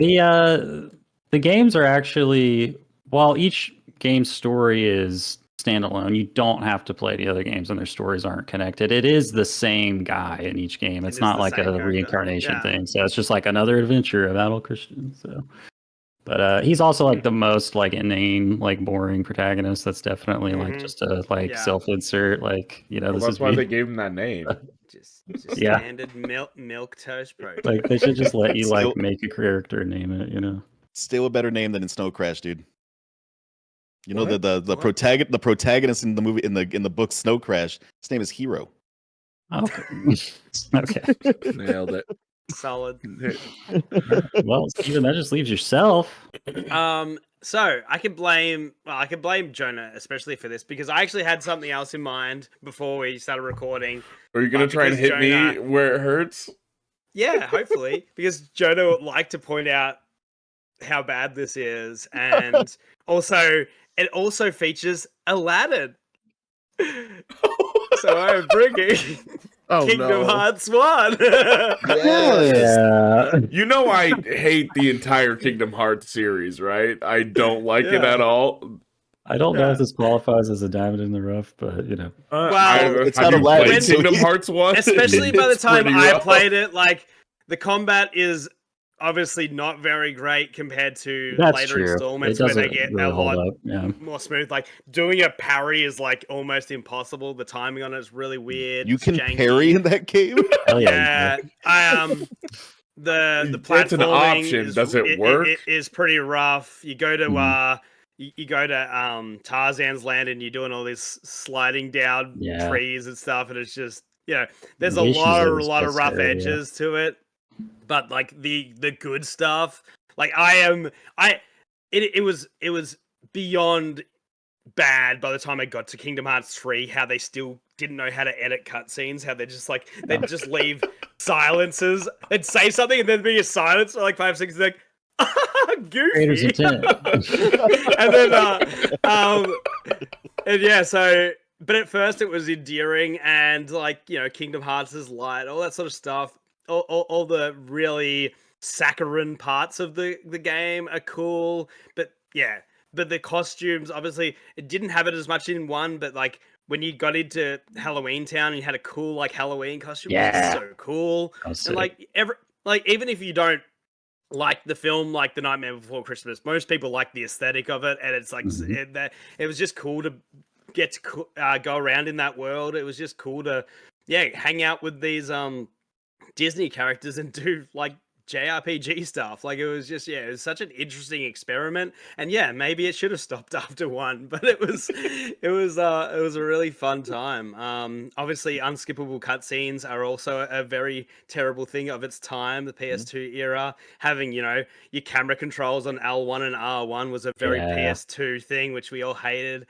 The games are actually, while each game's story is standalone, you don't have to play the other games, and their stories aren't connected. It is the same guy in each game. It's not like a reincarnation thing. So it's just like another adventure of Adult Christian. So, but he's also like the most like inane, like boring protagonist. That's definitely like just a like self-insert. Like this that's is why me. they gave him that name. Just standard milk toast protein. Like they should just let you like make a character and name it. Still a better name than in Snow Crash, dude. The protagonist in the movie in the book Snow Crash, his name is Hero. Okay. Okay. Nailed it. Solid. Well, Steven, that just leaves yourself. So I could blame Jonah especially for this, because I actually had something else in mind before we started recording. Are you gonna try and hit me where it hurts? Yeah, hopefully, because Jonah would like to point out how bad this is, and also it also features Aladdin. So I'm bringing Kingdom Hearts 1. Yeah. I hate the entire Kingdom Hearts series, right? I don't like it at all. I don't know if this qualifies as a diamond in the rough, but Well, it's have not you Aladdin, played so Kingdom Hearts 1? especially by the It's time pretty I rough. played it, like the combat is obviously not very great compared to that's later true. It installments where they doesn't get really a hold lot up. Yeah. more smooth. Like doing a parry is like almost impossible. The timing on it is really weird. You It's can janky. parry in that game? Hell yeah. Yeah, I the It's an platforming option. is, Does it work? It is pretty rough. You go to Mhm. you go to Tarzan's land and you're doing all this sliding down Yeah. trees and stuff, and it's just there's a Wishes it was lot of rough better, yeah. edges to it, but like the good stuff, like it was beyond bad by the time I got to Kingdom Hearts 3, how they still didn't know how to edit cutscenes, how they just like they'd just leave silences. They'd say something and then be a silence for like 5 seconds, like Creator's goofy. intent. And then and yeah, so but at first it was endearing and like, Kingdom Hearts is light, all that sort of stuff. All the really saccharine parts of the game are cool, but yeah. But the costumes, obviously, it didn't have it as much in 1, but like when you got into Halloween Town and you had a cool like Halloween costume, it was so cool. And like even if you don't like the film, like The Nightmare Before Christmas, most people like the aesthetic of it, and it's like it was just cool to get to go around in that world. It was just cool to hang out with these Disney characters and do like JRPG stuff. Like it was just it was such an interesting experiment, and maybe it should have stopped after 1, but it was a really fun time. Obviously unskippable cutscenes are also a very terrible thing of its time, the PS2 era. Having your camera controls on L1 and R1 was a very PS2 thing, which we all hated.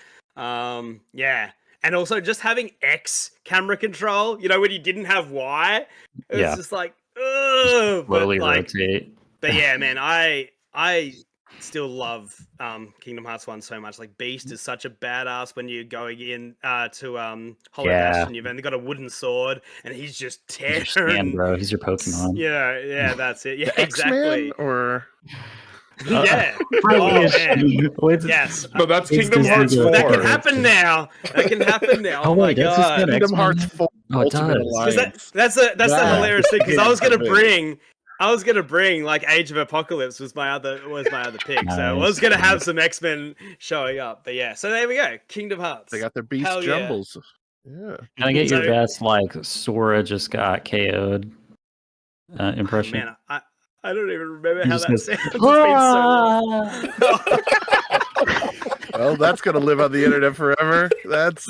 And also just having X camera control, when you didn't have Y, it was just like, ugh. Slowly rotate. But yeah, man, I still love Kingdom Hearts 1 so much. Like Beast is such a badass when you're going in to Hollow Bastion. You've only got a wooden sword and he's just tearing. He's your Stan, bro. He's your Pokemon. Yeah, that's it. Yeah, X-Man exactly. Or yeah. Yes. But that's Kingdom Hearts 4. That can happen now. Oh my god. Kingdom Hearts 4 Ultimate Alliance. That's the hilarious thing, because I was gonna bring like Age of Apocalypse was my other pick. Nice. So I was gonna have some X-Men showing up. But yeah, so there we go. Kingdom Hearts. They got their Beast Hell Jumbles. Yeah. Can I get your best like Sora just got KO'd impression? Man, I don't even remember how that goes, sounds. It's been so long. Well, that's gonna live on the internet forever. That's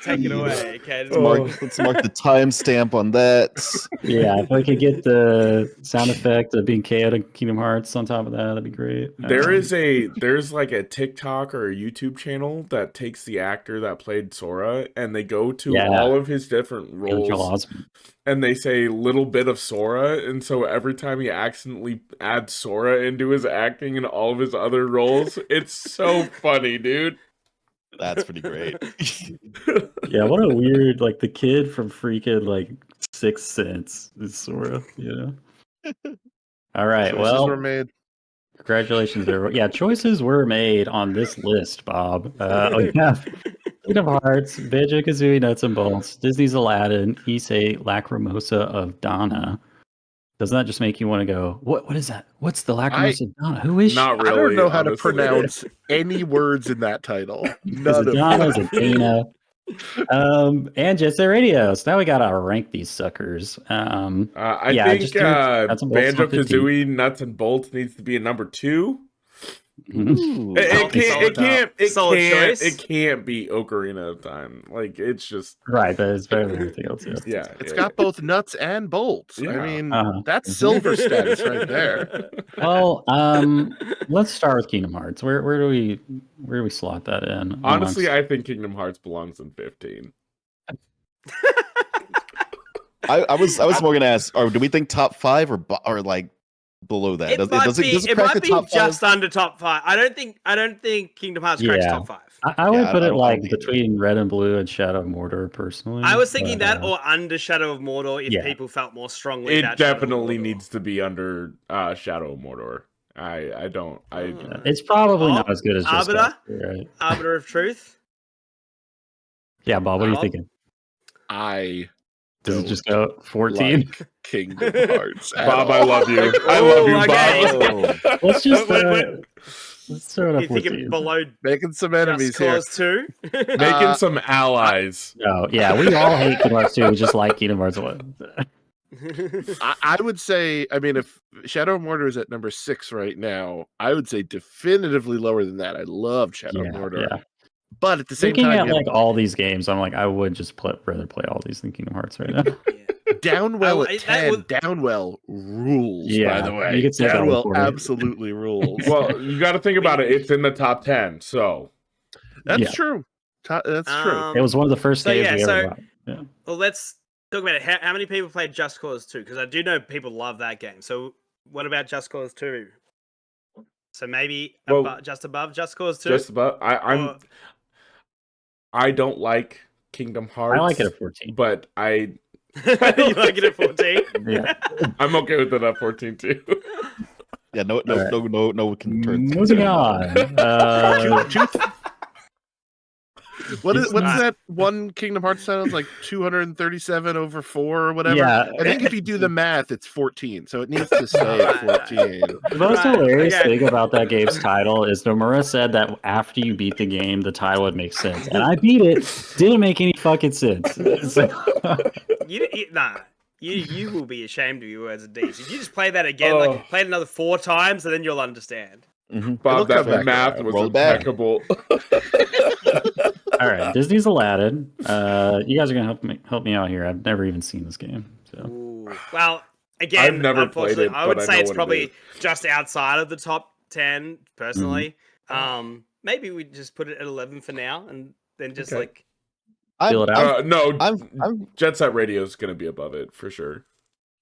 Take it away, okay? Let's mark the timestamp on that. Yeah, if I could get the sound effect of being KO'd in Kingdom Hearts on top of that, that'd be great. There's like a TikTok or a YouTube channel that takes the actor that played Sora and they go to all of his different roles and they say little bit of Sora, and so every time he accidentally adds Sora into his acting and all of his other roles, it's so funny, dude. That's pretty great. Yeah, what a weird, like the kid from freaking like Sixth Sense is Sora, All right, choices were made. Congratulations, everyone. Yeah, choices were made on this list, Bob. We have Kingdom Hearts, Banjo-Kazooie Nuts and Bolts, Disney's Aladdin, Issei Lacrimosa of Donna. Doesn't that just make you want to go, what is that? What's the Lacrimosa of Donna? Who is she? Not really. I don't know how to honestly. pronounce any words in that title. Is it Donna? Is it Dana? And Jet Set Radio. So now we gotta rank these suckers. I think Banjo-Kazooie Nuts and Bolts needs to be a number 2. It can't be Ocarina of Time. Like it's just right, but it's better than everything else. Yeah, it's got both nuts and bolts. Yeah. I mean, that's silver status right there. Well, let's start with Kingdom Hearts. Where do we slot that in? Honestly, I think Kingdom Hearts belongs in 15. I was more gonna ask, do we think top 5 or like below that? It might be just under top 5. I don't think Kingdom Hearts cracks top 5. I would put it like between Red and Blue and Shadow of Mordor, personally. I was thinking that or under Shadow of Mordor if people felt more strongly. It definitely needs to be under Shadow of Mordor. I don't. It's probably Bob, not as good as Just Arbiter? Cause 2, right? Arbiter of Truth. Yeah, Bob, what are you Bob? thinking? I Does it don't just go 14? like Kingdom Hearts. at Bob, I all. love you. I love you, okay. Bob. Let's just What- let's throw it You up thinking 14. below Making some Just enemies here. Cause 2? Making some allies. No, yeah, we all hate Kingdom Hearts 2. We just like Kingdom Hearts 1. I would say, I mean, if Shadow of Mordor is at number 6 right now, I would say definitively lower than that. I love Shadow of Mordor. Yeah. But at the same Looking time, at you like all these games, I'm like, I would just rather play all these than Kingdom Hearts right now. have Downwell I- at that 10. was- Downwell rules, by Yeah, the way. you could say that one Downwell for me. absolutely rules. Well, you got to think about it. It's in the top 10, so That's yeah. true. That's true. It was one of the first So, games yeah, we so- ever bought. Yeah. Well, let's talk about it. How many people played Just Cause 2? Because I do know people love that game. So, what about Just Cause 2? So maybe Well, just above Just Cause 2? just about. I don't like Kingdom Hearts. I like it at 14. but You like it at 14? Yeah. I'm okay with it at 14 too. Yeah, no can turn. Moving on. What's not- that one Kingdom Hearts title? It's like 237 over 4 or whatever. Yeah. I think if you do the math, it's 14. So it needs to stay at 14. The most Right, hilarious okay. thing about that game's title is Nomura said that after you beat the game, the title would make sense. And I beat it. Didn't make any fucking sense. So- You will be ashamed of your words of deeds. If you just play that again, like play it another 4 times, and then you'll understand. Bob, It'll that come back math around. was Roll it back. impeccable. All right, Disney's Aladdin. You guys are gonna help me out here. I've never even seen this game. So Ooh. Well, again, I've never played unfortunately, it, I would but I say know it's what it probably is. just outside of the top 10, personally. Maybe we just put it at 11 for now, and then just Okay. like Feel it out. No, I'm Jet Set Radio is going to be above it for sure.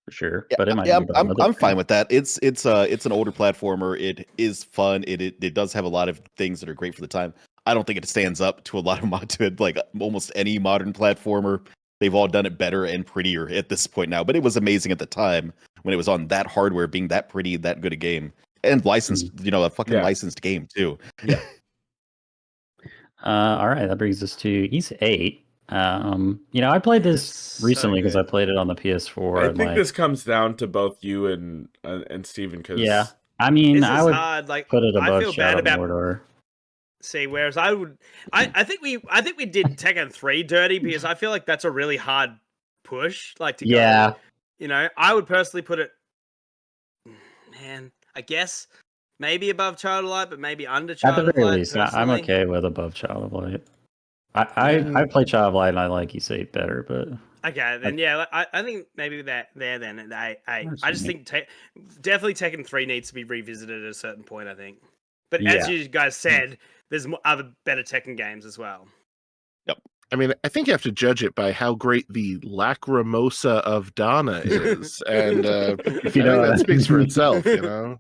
for sure, Yeah, but it might. yeah, be I'm above other fine with that. It's an older platformer. It is fun. It does have a lot of things that are great for the time. I don't think it stands up to a lot of like almost any modern platformer. They've all done it better and prettier at this point now. But it was amazing at the time when it was on that hardware, being that pretty, that good a game, and licensed. A fucking licensed game too. All right, that brings us to East 8. I played this So recently because good. I played it on the PS4. I and, think like, this comes down to both you and Steven. Cause yeah. I mean, this I is would hard. Like put it I above feel Shadow bad of about Mordor. whereas I think we did Tekken 3 dirty because I feel like that's a really hard push. Like to Yeah, go, I would personally put it, man. I guess maybe above Child of Light, but maybe under at Child the of very Light. least, I'm personally. okay with above Child of Light. I play Child of Light and I like East 8 better, but Okay, then I think maybe that there then at 8. I just Absolutely. think definitely Tekken 3 needs to be revisited at a certain point. I think, but Yeah. as you guys said, there's other better Tekken games as well. I mean, I think you have to judge it by how great the Lacrimosa of Donna is. And if you I know think that what speaks for I mean. itself,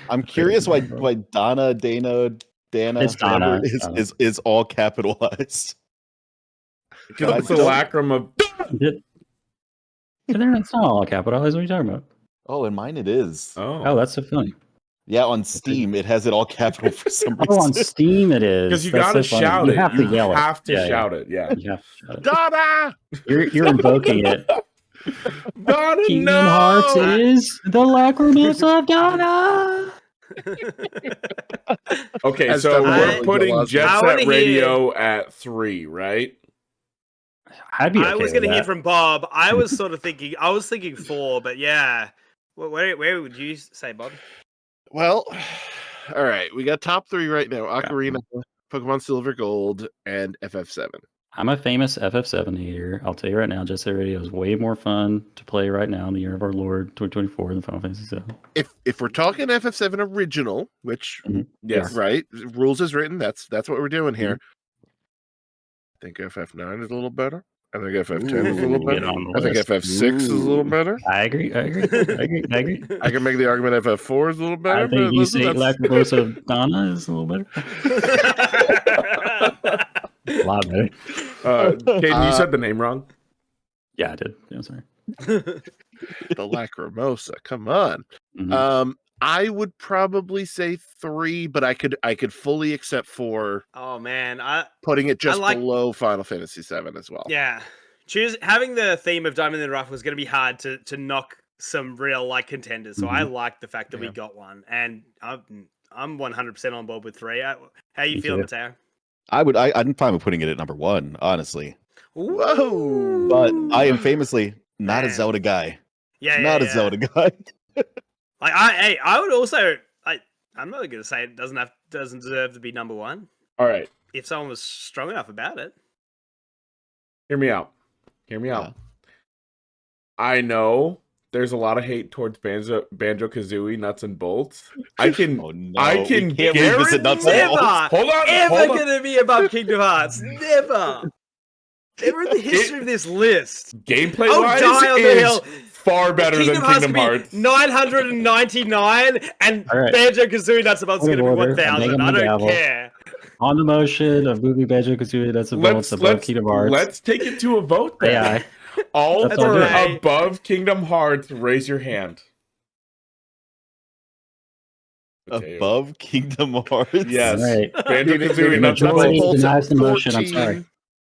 I'm curious why Dana, It's Dana, whatever, is all capitalized. Because it's a don't- lacrim of. It's not all capitalized. What are you talking about? Oh, and mine it is. Oh, that's so funny. Yeah, on Steam it has it all capital for some reason. Oh, on Steam it is. Because you That's got to so funny. shout You it. have to yell it. have to Yeah, shout it. Yeah. You have to shout it. Donna! You're invoking it. Donna, Kingdom Hearts is the Lacrimosa of Donna. Okay, As so Donna we're Hartley putting goes, Jet I Set wanna hear- Radio at 3, right? I'd be okay I was with going to hear that. from Bob. I was sort of thinking. I was thinking 4, but yeah. Where would you say, Bob? Well, all right. We got top 3 right now. Ocarina, Pokemon Silver Gold, and FF7. I'm a famous FF7 hater. I'll tell you right now, Jet Set Radio is way more fun to play right now in the year of our Lord 2024 than Final Fantasy VII. If we're talking FF7 original, which Yes. right, rules is written, that's what we're doing here. I think FF9 is a little better. I think FF10 is a little Get better. on the I think list. FF6 is a little better. I agree. I I can make the argument FF4 is a little better. I think but you listen, say that's- Lacrimosa of Donna is a little better. A lot better. Caden, you said the name wrong. Yeah, I did. Yeah, sorry. the Lacrimosa. Come on. Mhm. I would probably say 3, but I could fully accept 4. Oh man, Putting it just like- below Final Fantasy VII as well. yeah. Having the theme of Diamond in the Rough was going to be hard to knock some real like contenders. So I like the fact that we got one, and I'm 100% on board with 3. How you feeling, Mateo? I'm fine with putting it at number 1, honestly. Whoa! But I am famously not a Man. Zelda guy. Yeah, Not a Zelda guy. Like I would also I'm not going to say it doesn't deserve to be number 1 All right, if someone was strong enough about it. hear me out. I know there's a lot of hate towards Banjo-Kazooie Nuts and Bolts. I can Oh, no. I can We can't revisit Nuts and Never, Bolts. Hold on, ever hold on. going to be above Kingdom Hearts. Never. Never in the history of this list. Gameplay I'll wise die on the hill. is far better than Kingdom Hearts. 999 and All right. Banjo-Kazooie Nuts and Bolts is Point going of to be order. I'm 1,000. banging I the don't gavel. care. On the motion of moving Banjo-Kazooie, that's above Kingdom Hearts. Let's take it to a vote then. AI. All That's for okay. above Kingdom Hearts, raise your hand. Above Kingdom Hearts? Yes. Right. Banjo-Kazooie The Nuts and majority Bolts. denies the motion. I'm 14. sorry.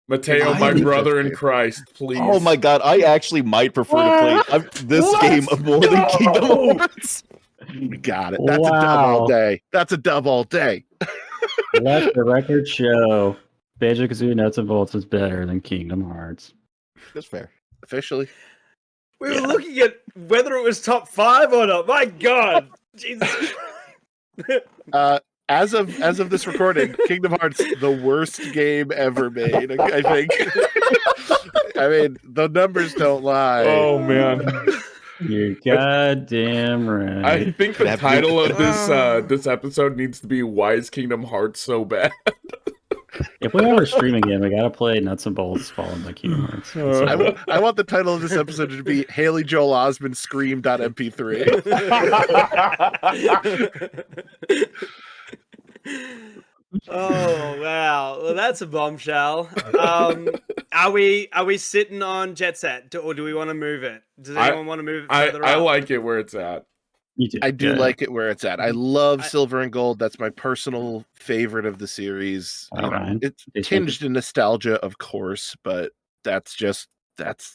Mateo, I my think brother that's in Christ, please. Oh my god, I actually might prefer to play this Let's game more than go! Kingdom Hearts. We got it. That's a dub Wow. all day. That's a dub all day. Let the record show Banjo-Kazooie Nuts and Bolts is better than Kingdom Hearts. That's fair. Officially. We were looking at whether it was top 5 or not. My God. Jesus. As of this recording, Kingdom Hearts the worst game ever made. I think. I mean, the numbers don't lie. Oh man. You're goddamn right. I think the Have you- title of this episode needs to be "Why is Kingdom Hearts so bad?" If we ever stream again, we gotta play Nuts and Bolts followed by Kingdom Hearts. I want the title of this episode to be Haley Joel Osment Scream.mp3. Oh wow. Well, that's a bombshell. Are we sitting on Jet Set, or do we want to move it? Does anyone want to move it further I up? like it where it's at. You do. I do Good. like it where it's at. I love Silver and Gold. That's my personal favorite of the series. All right. It's They think tinged in nostalgia, of course, but that's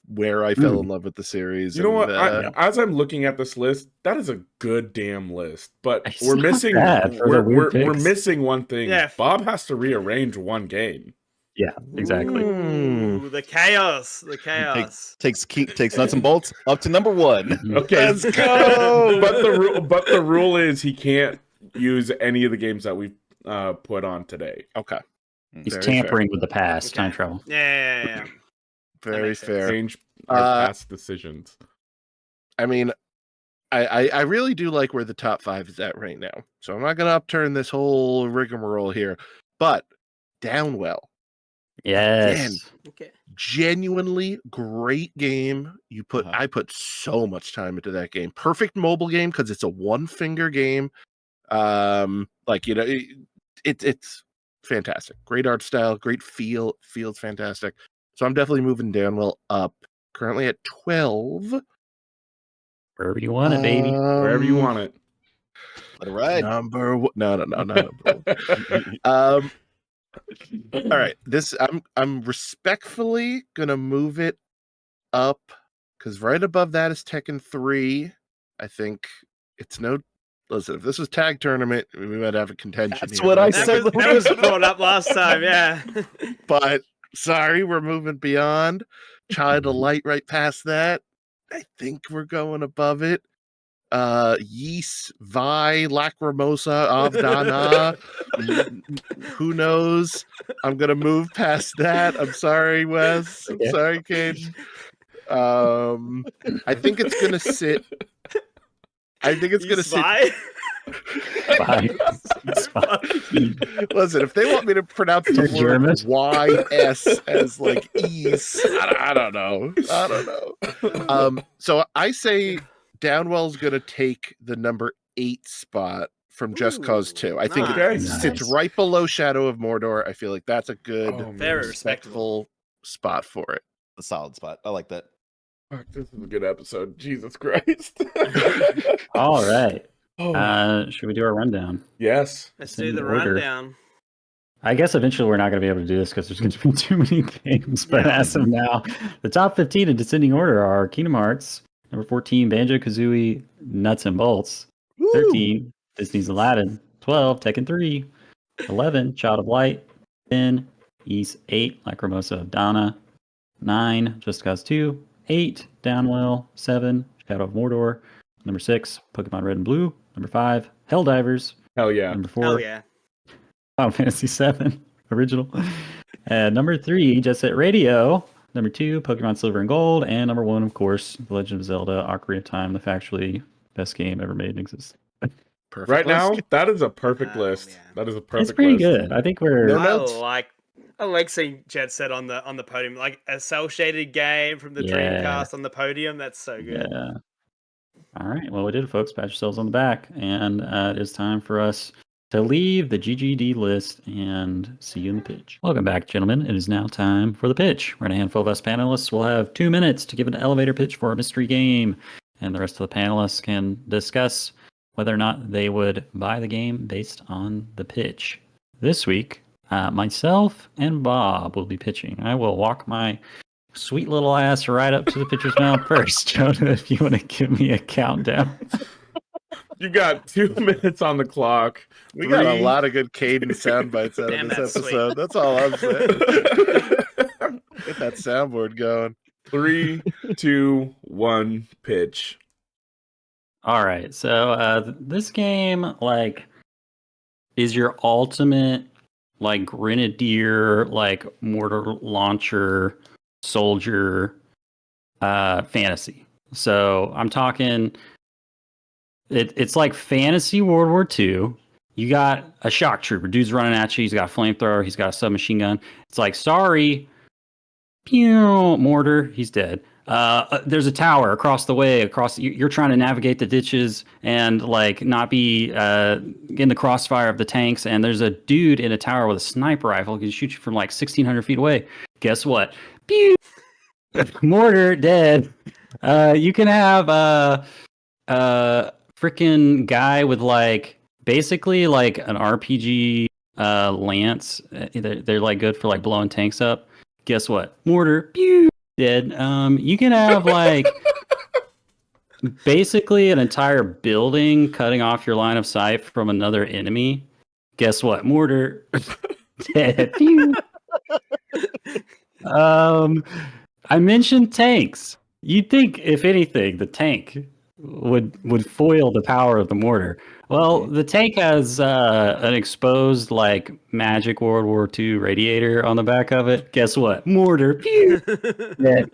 where I fell in love with the series. You know what? and, As I'm looking at this list, that is a good damn list. But It's we're not missing bad for the weird we're picks. missing one thing. Yeah. Bob has to rearrange one game. Yeah, exactly. Ooh, the chaos. The chaos. Takes Nuts and Bolts up to number 1. Okay, Let's go! but the rule is he can't use any of the games that we've put on today. Okay. He's Very tampering with the past. Okay. Time travel. Yeah. Very makes sense. fair. Change our Uh, past decisions. I mean, I really do like where the top 5 is at right now. So I'm not going to upturn this whole rigmarole here. But Downwell, Yes. Okay. genuinely great game. I put so much time into that game. Perfect mobile game because it's a one-finger game. It's fantastic. Great art style, great feel. Feels fantastic. So I'm definitely moving Downwell up. Currently at 12. Wherever you want it, baby. Wherever you want it. Let it ride. Number one. No, not number one. All right. I'm respectfully gonna move it up because right above that is Tekken 3. I think it's no. Listen, if this was tag tournament, we might have a contention. That's here, what but I That said. was brought up last time. Yeah. But sorry, we're moving beyond. Child of Light right past that. I think we're going above it. Yeast, Vi, Lacrimosa, Avdana. Who knows? I'm gonna move past that. I'm sorry, Wes. I'm sorry, Cage. I think it's gonna sit. I think it's gonna sit. Bye. Listen, if they want me to pronounce the You're German? word YS as like ease, I don't know. So I say Downwell's gonna take the number 8 spot from Just Cause 2. I think it Nice. sits right below Shadow of Mordor. I feel like that's a good, Oh, man. Very respectful spot for it. A solid spot. I like that. Fuck, this is a good episode. Jesus Christ. All right. Should we do our rundown? Yes. Let's In do the order. rundown. I guess eventually we're not going to be able to do this because there's going to be too many games. But Yeah. as of now, the top 15 in descending order are Kingdom Hearts, number 14, Banjo-Kazooie, Nuts and Bolts, 13, Disney's Aladdin, 12, Tekken 3, 11, Child of Light, 10, Ys 8, Lacrimosa of Dana, 9, Just Cause 2, 8, Downwell, 7, Shadow of Mordor, number 6, Pokemon Red and Blue, number 5, Helldivers, Hell yeah. number 4, Hell yeah. Final Fantasy VII original. And number 3, Jet Set Radio. Number 2, Pokemon Silver and Gold. And number 1, of course, The Legend of Zelda: Ocarina of Time, the factually best game ever made in existence. Perfect Right now, list. that is a perfect Oh, list. man. That is a perfect It's pretty list. good. I think we're No I notes. like seeing Jet Set on the podium, like a cell shaded game from the Yeah. Dreamcast on the podium. That's so good. yeah. All right. Well, we did it, folks. Pat yourselves on the back, and it is time for us to leave the GGD list and see you in the pitch. Welcome back, gentlemen. It is now time for the pitch. We're in a handful of us panelists. We'll have 2 minutes to give an elevator pitch for a mystery game, and the rest of the panelists can discuss whether or not they would buy the game based on the pitch. This week, myself and Bob will be pitching. I will walk my sweet little ass right up to the pitcher's mound first. Jonah, if you want to give me a countdown. You got 2 minutes on the clock. We got a 3, lot of good cadence sound bites out Damn, of this that's sweet. episode. That's all I'm saying. Get that soundboard going. 3, 2, 1, pitch. All right. So this game, like, is your ultimate, like, grenadier, like, mortar launcher, soldier fantasy. So I'm talking, it's like fantasy World War II. You got a shock trooper. Dude's running at you. He's got a flamethrower. He's got a submachine gun. It's like, sorry, pew, mortar. He's dead. There's a tower across the way. You're trying to navigate the ditches and like not be in the crossfire of the tanks. And there's a dude in a tower with a sniper rifle who can shoot you from like 1,600 feet away. Guess what? Pew! Mortar dead. You can have a freaking guy with like basically like an RPG lance. They're like good for like blowing tanks up. Guess what? Mortar pew, dead. You can have like basically an entire building cutting off your line of sight from another enemy. Guess what? Mortar dead. Pew. I mentioned tanks. You'd think, if anything, the tank would foil the power of the mortar. Well, the tank has an exposed like magic World War II radiator on the back of it. Guess what? Mortar. Pew! Dead.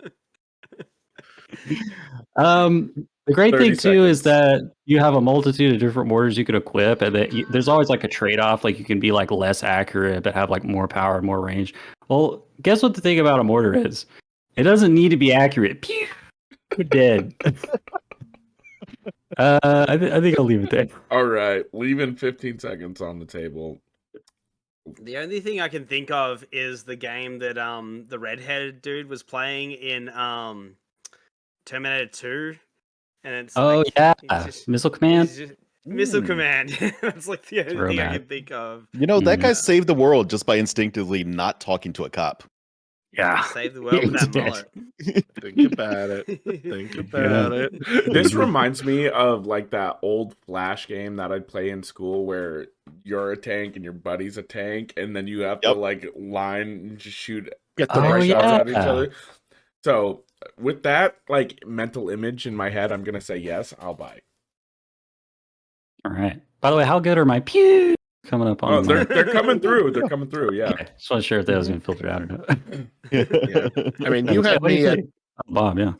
The great 30 thing too is seconds. that you have a multitude of different mortars you can equip, and there's always like a trade-off. Like you can be like less accurate but have like more power and more range. Well, guess what the thing about a mortar is? It doesn't need to be accurate. Pew! You're dead. I think I'll leave it there. All right. Leaving 15 seconds on the table. The only thing I can think of is the game that the redheaded dude was playing in Terminator 2, and it's Oh like, yeah, he's just- Missile Command. he's just- Missile Command. That's like the only thing I Throwback. can think of. You know, that Mhm. guy saved the world just by instinctively not talking to a cop. Yeah, Save the world with that He's dead. mullet. Think about it. Think about it. This reminds me of like that old Flash game that I'd play in school where you're a tank and your buddy's a tank, and then you have to Yep. like line and just shoot Get the Oh, right shots shot. at each other. So with that like mental image in my head, I'm gonna say yes, I'll buy. All right. By the way, how good are my pew coming up on? Oh, the they're coming through. They're coming through. Yeah. Okay. Just want to sure if that was going to filter out or not. Yeah. I mean, you had What do me you at. think? Oh, Bob, yeah.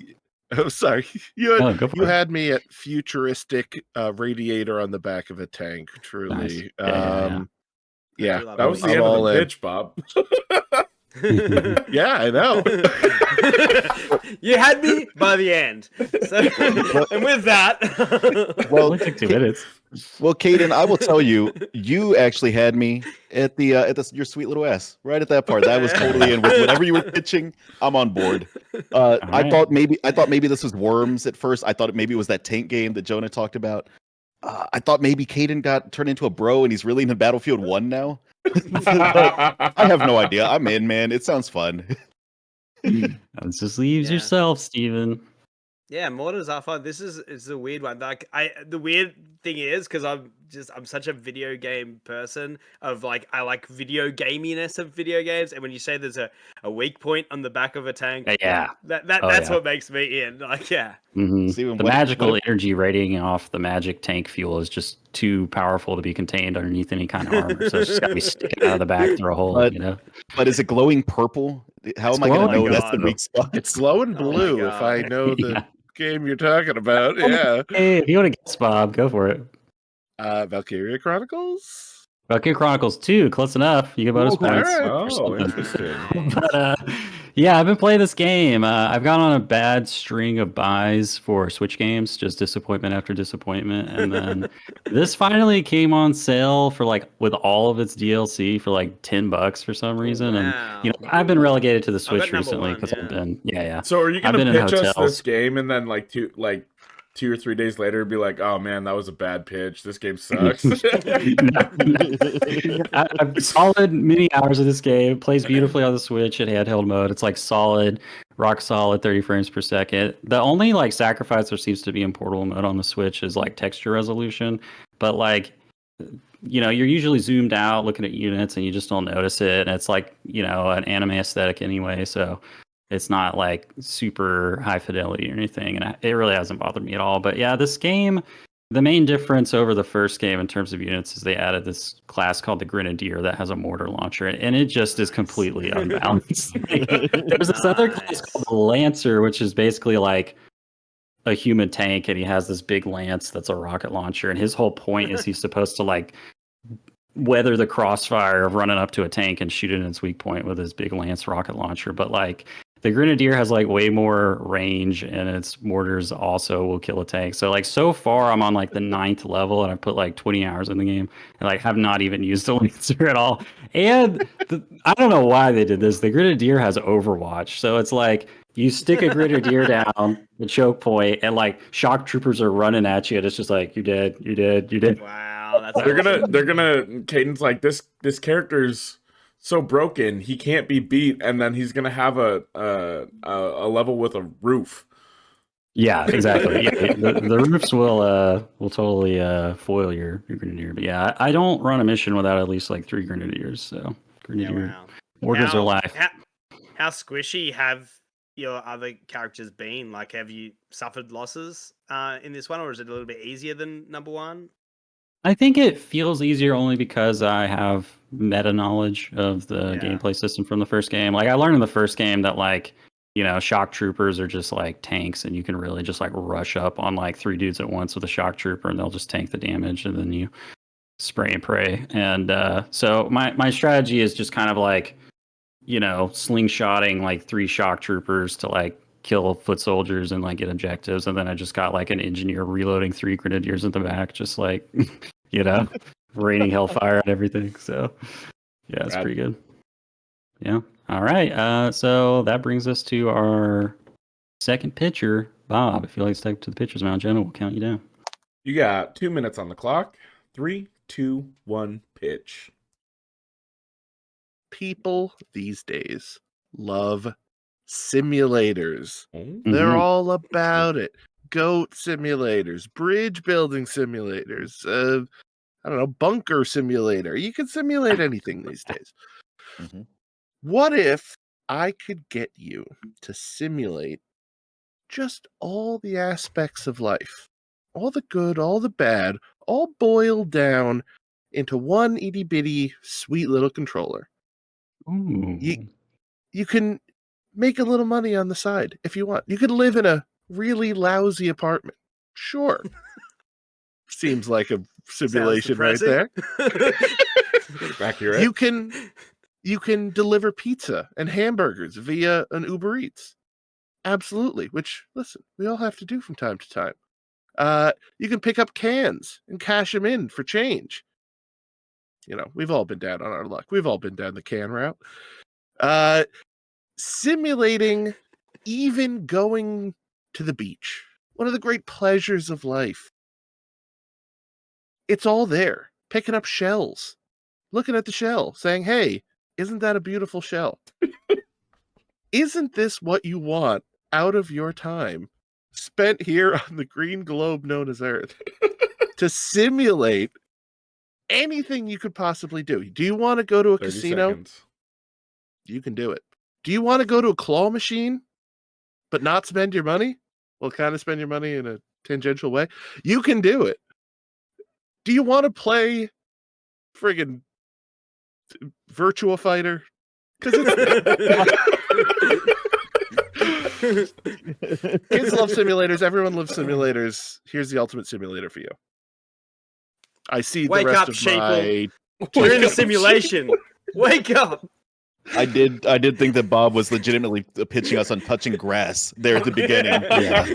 Oh, sorry. You had, No, go for you it. had me at futuristic radiator on the back of a tank. Truly. Nice. Yeah. Yeah. That was the I'm end of all the in. pitch, Bob. Yeah, I know. You had me by the end. So, and with that, Well, Only took 2 minutes. Well, Caden, I will tell you, you actually had me at your sweet little ass right at that part. That was totally in with whatever you were pitching. I'm on board. I right. thought maybe this was Worms at first. I thought maybe it was that tank game that Jonah talked about. I thought maybe Caden got turned into a bro and he's really into Battlefield 1 now. But I have no idea. I'm in, man. It sounds fun. It just leaves Yeah. yourself, Steven. Yeah, Mortars are fun. This is a weird one. Like the weird thing is because I'm such a video game person of like I like video gaminess of video games, and when you say there's a weak point on the back of a tank, Yeah. that's Yeah. what makes me in. Like yeah, Steven, The magical energy radiating off the magic tank fuel is just too powerful to be contained underneath any kind of armor. So it's just got to be sticking out of the back through a hole, But- you know? But is it glowing purple? How It's am I going to glowing. know Oh my that's the God. weak spot? It's glowing Oh my blue. If I God. know the Yeah. game you're talking about, yeah. Hey, if you want to guess, Bob, go for it. Valkyria Chronicles. Valkyria Chronicles 2, close enough. You get bonus Ooh, points. alright. or Oh, something. interesting. But yeah, I've been playing this game. I've gone on a bad string of buys for Switch games, just disappointment after disappointment. And then this finally came on sale for like with all of its DLC for like $10 for some reason. wow. And I've been relegated to the got Switch number recently one, because yeah. I've been yeah. So are you I've gonna been in pitch us hotels. this game and then like 2 or 3 days later be like, oh man, that was a bad pitch. This game sucks. I've solid many hours of this game. Plays beautifully on the Switch in handheld mode. It's like solid, rock solid 30 frames per second. The only like sacrifice there seems to be in portable mode on the Switch is like texture resolution. But like, you're usually zoomed out looking at units and you just don't notice it. And it's like, an anime aesthetic anyway. So it's not like super high fidelity or anything. And it really hasn't bothered me at all. But yeah, this game, the main difference over the first game in terms of units is they added this class called the Grenadier that has a mortar launcher, and it just is completely unbalanced. Like, there's this other class called the Lancer, which is basically like a human tank, and he has this big lance that's a rocket launcher, and his whole point is he's supposed to like weather the crossfire of running up to a tank and shoot it in its weak point with his big lance rocket launcher. But like the Grenadier has like way more range, and its mortars also will kill a tank. So like so far I'm on like the 9th level, and I put like 20 hours in the game, and like have not even used a Lancer at all. And I don't know why they did this. The Grenadier has Overwatch, so it's like you stick a Grenadier down the choke point, and like shock troopers are running at you, and it's just like you're dead. Wow, that's they're awesome. gonna Caden's like this character's so broken he can't be beat, and then he's gonna have a level with a roof. Yeah, exactly. Yeah, the roofs will totally foil your Grenadier. But yeah, I don't run a mission without at least like 3 Grenadiers. So Grenadier wow. mortars are life. How squishy have your other characters been? Like, have you suffered losses in this one, or is it a little bit easier than number one? I think it feels easier only because I have meta knowledge of the Yeah. gameplay system from the first game. Like I learned in the first game that like, shock troopers are just like tanks, and you can really just like rush up on like 3 dudes at once with a shock trooper, and they'll just tank the damage, and then you spray and pray. And so my strategy is just kind of like, slingshotting like 3 shock troopers to like kill foot soldiers and like get objectives, and then I just got like an engineer reloading 3 grenadiers in the back, just like raining hellfire and everything. So yeah, it's pretty good. Yeah. All right. So that brings us to our second pitcher, Bob. If you like to step to the pitcher's mound, Jenna, we'll count you down. You got 2 minutes on the clock. 3, 2, 1, pitch. People these days love simulators. Mm-hmm. They're all about it. Goat simulators, bridge building simulators, I don't know, bunker simulator. You can simulate anything these days. Mm-hmm. What if I could get you to simulate just all the aspects of life? All the good, all the bad, all boiled down into one itty bitty sweet little controller. Ooh. You can make a little money on the side if you want. You could live in a really lousy apartment. Sure. Seems like a simulation right there. Accurate. You can deliver pizza and hamburgers via an Uber Eats. Absolutely. Which, listen, we all have to do from time to time. You can pick up cans and cash them in for change. We've all been down on our luck. We've all been down the can route. Simulating even going to the beach. One of the great pleasures of life. It's all there. Picking up shells, looking at the shell, saying, "Hey, isn't that a beautiful shell? Isn't this what you want out of your time spent here on the green globe known as Earth to simulate anything you could possibly do? Do you want to go to a 30 casino? seconds. You can do it. Do you want to go to a claw machine but not spend your money? Well, kind of spend your money in a tangential way. You can do it. Do you want to play friggin' Virtua Fighter? Because kids love simulators. Everyone loves simulators. Here's the ultimate simulator for you. I see Wake the rest up, of sheeple. my. We're in a simulation. Wake up. I did think that Bob was legitimately pitching us on touching grass there at the beginning. Yeah.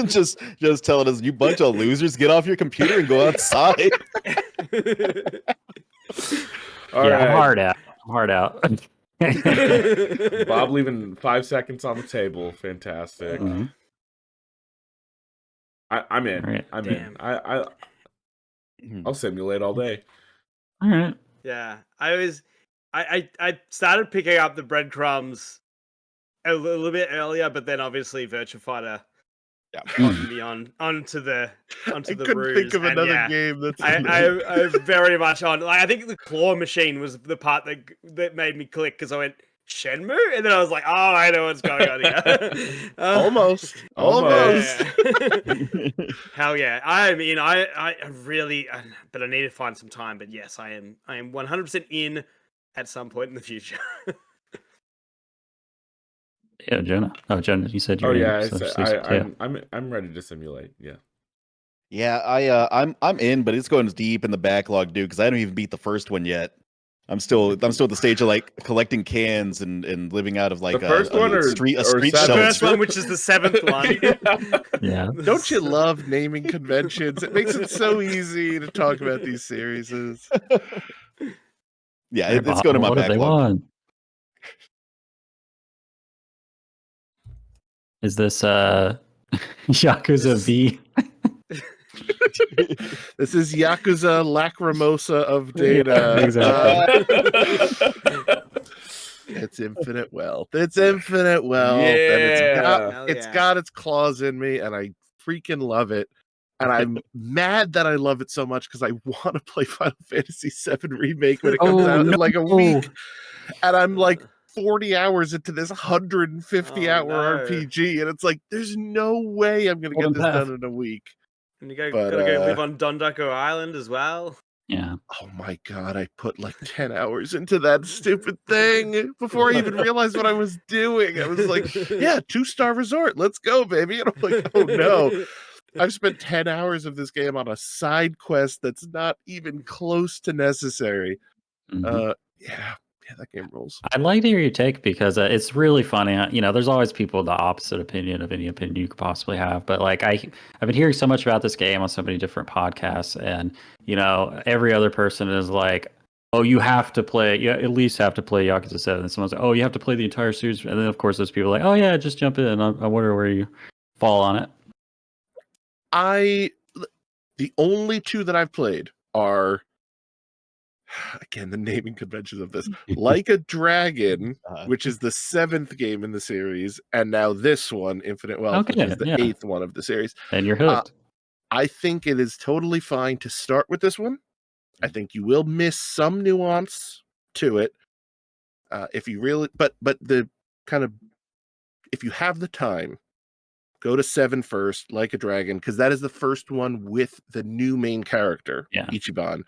just telling us, you bunch of losers, get off your computer and go outside. All I'm right. hard out. Bob leaving 5 seconds on the table. Fantastic. Mhm. I'm in. All right. I'm Damn. in. I'll simulate all day. All right. Yeah, I started picking up the breadcrumbs a little bit earlier, but then obviously Virtua Fighter got me onto the I ruse. couldn't think of and another yeah, game that's. I very much on. Like, I think the claw machine was the part that made me click because I went Shenmue, and then I was like, oh, I know what's going on here. Almost. Yeah. Hell yeah! I mean, I really, but I need to find some time. But yes, I am 100% in at some point in the future. Yeah, Jonah. Oh, Jonah, you said you're Oh in. yeah, So just say so, too. I'm ready to simulate. Yeah. Yeah, I'm in, but it's going deep in the backlog, dude, because I haven't even beat the first one yet. I'm still at the stage of like collecting cans and living out of like The first one or street or street The seven? shelter. first one, which is the 7th one. Yeah. Don't you love naming conventions? It makes it so easy to talk about these series. Yeah, All right, it's going to Bob, my what have they backlog. won? Is this Yakuza V? This is Yakuza Lacrimosa of Data. Exactly. It's infinite wealth. It's infinite wealth. Yeah. And it's got its claws in me, and I freaking love it. And I'm mad that I love it so much because I want to play Final Fantasy VII Remake when it comes out in like a week. And I'm like 40 hours into this 150-hour RPG, and it's like, there's no way I'm going to get this done in a week. And you gotta go live on Dondoko Island as well. Yeah. Oh my god, I put like 10 hours into that stupid thing before I even realized what I was doing. I was like, yeah, 2-star resort, let's go, baby. And I'm like, oh no. I've spent 10 hours of this game on a side quest that's not even close to necessary. Mhm. Yeah, that game rules. I'd like to hear your take because it's really funny. There's always people with the opposite opinion of any opinion you could possibly have. But like I've been hearing so much about this game on so many different podcasts, and every other person is like, "Oh, you have to play. You at least have to play Yakuza 7." And someone's like, "Oh, you have to play the entire series." And then of course there's people like, "Oh yeah, just jump in." I wonder where you fall on it. The only two that I've played are, again, the naming conventions of this, Like a Dragon, which is the 7th game in the series, and now this one, Infinite Wealth, which is the 8th one of the series. And you're hooked. I think it is totally fine to start with this one. I think you will miss some nuance to it if you really, but the kind of, if you have the time, go to 7 first, Like a Dragon, because that is the first one with the new main character, Ichiban.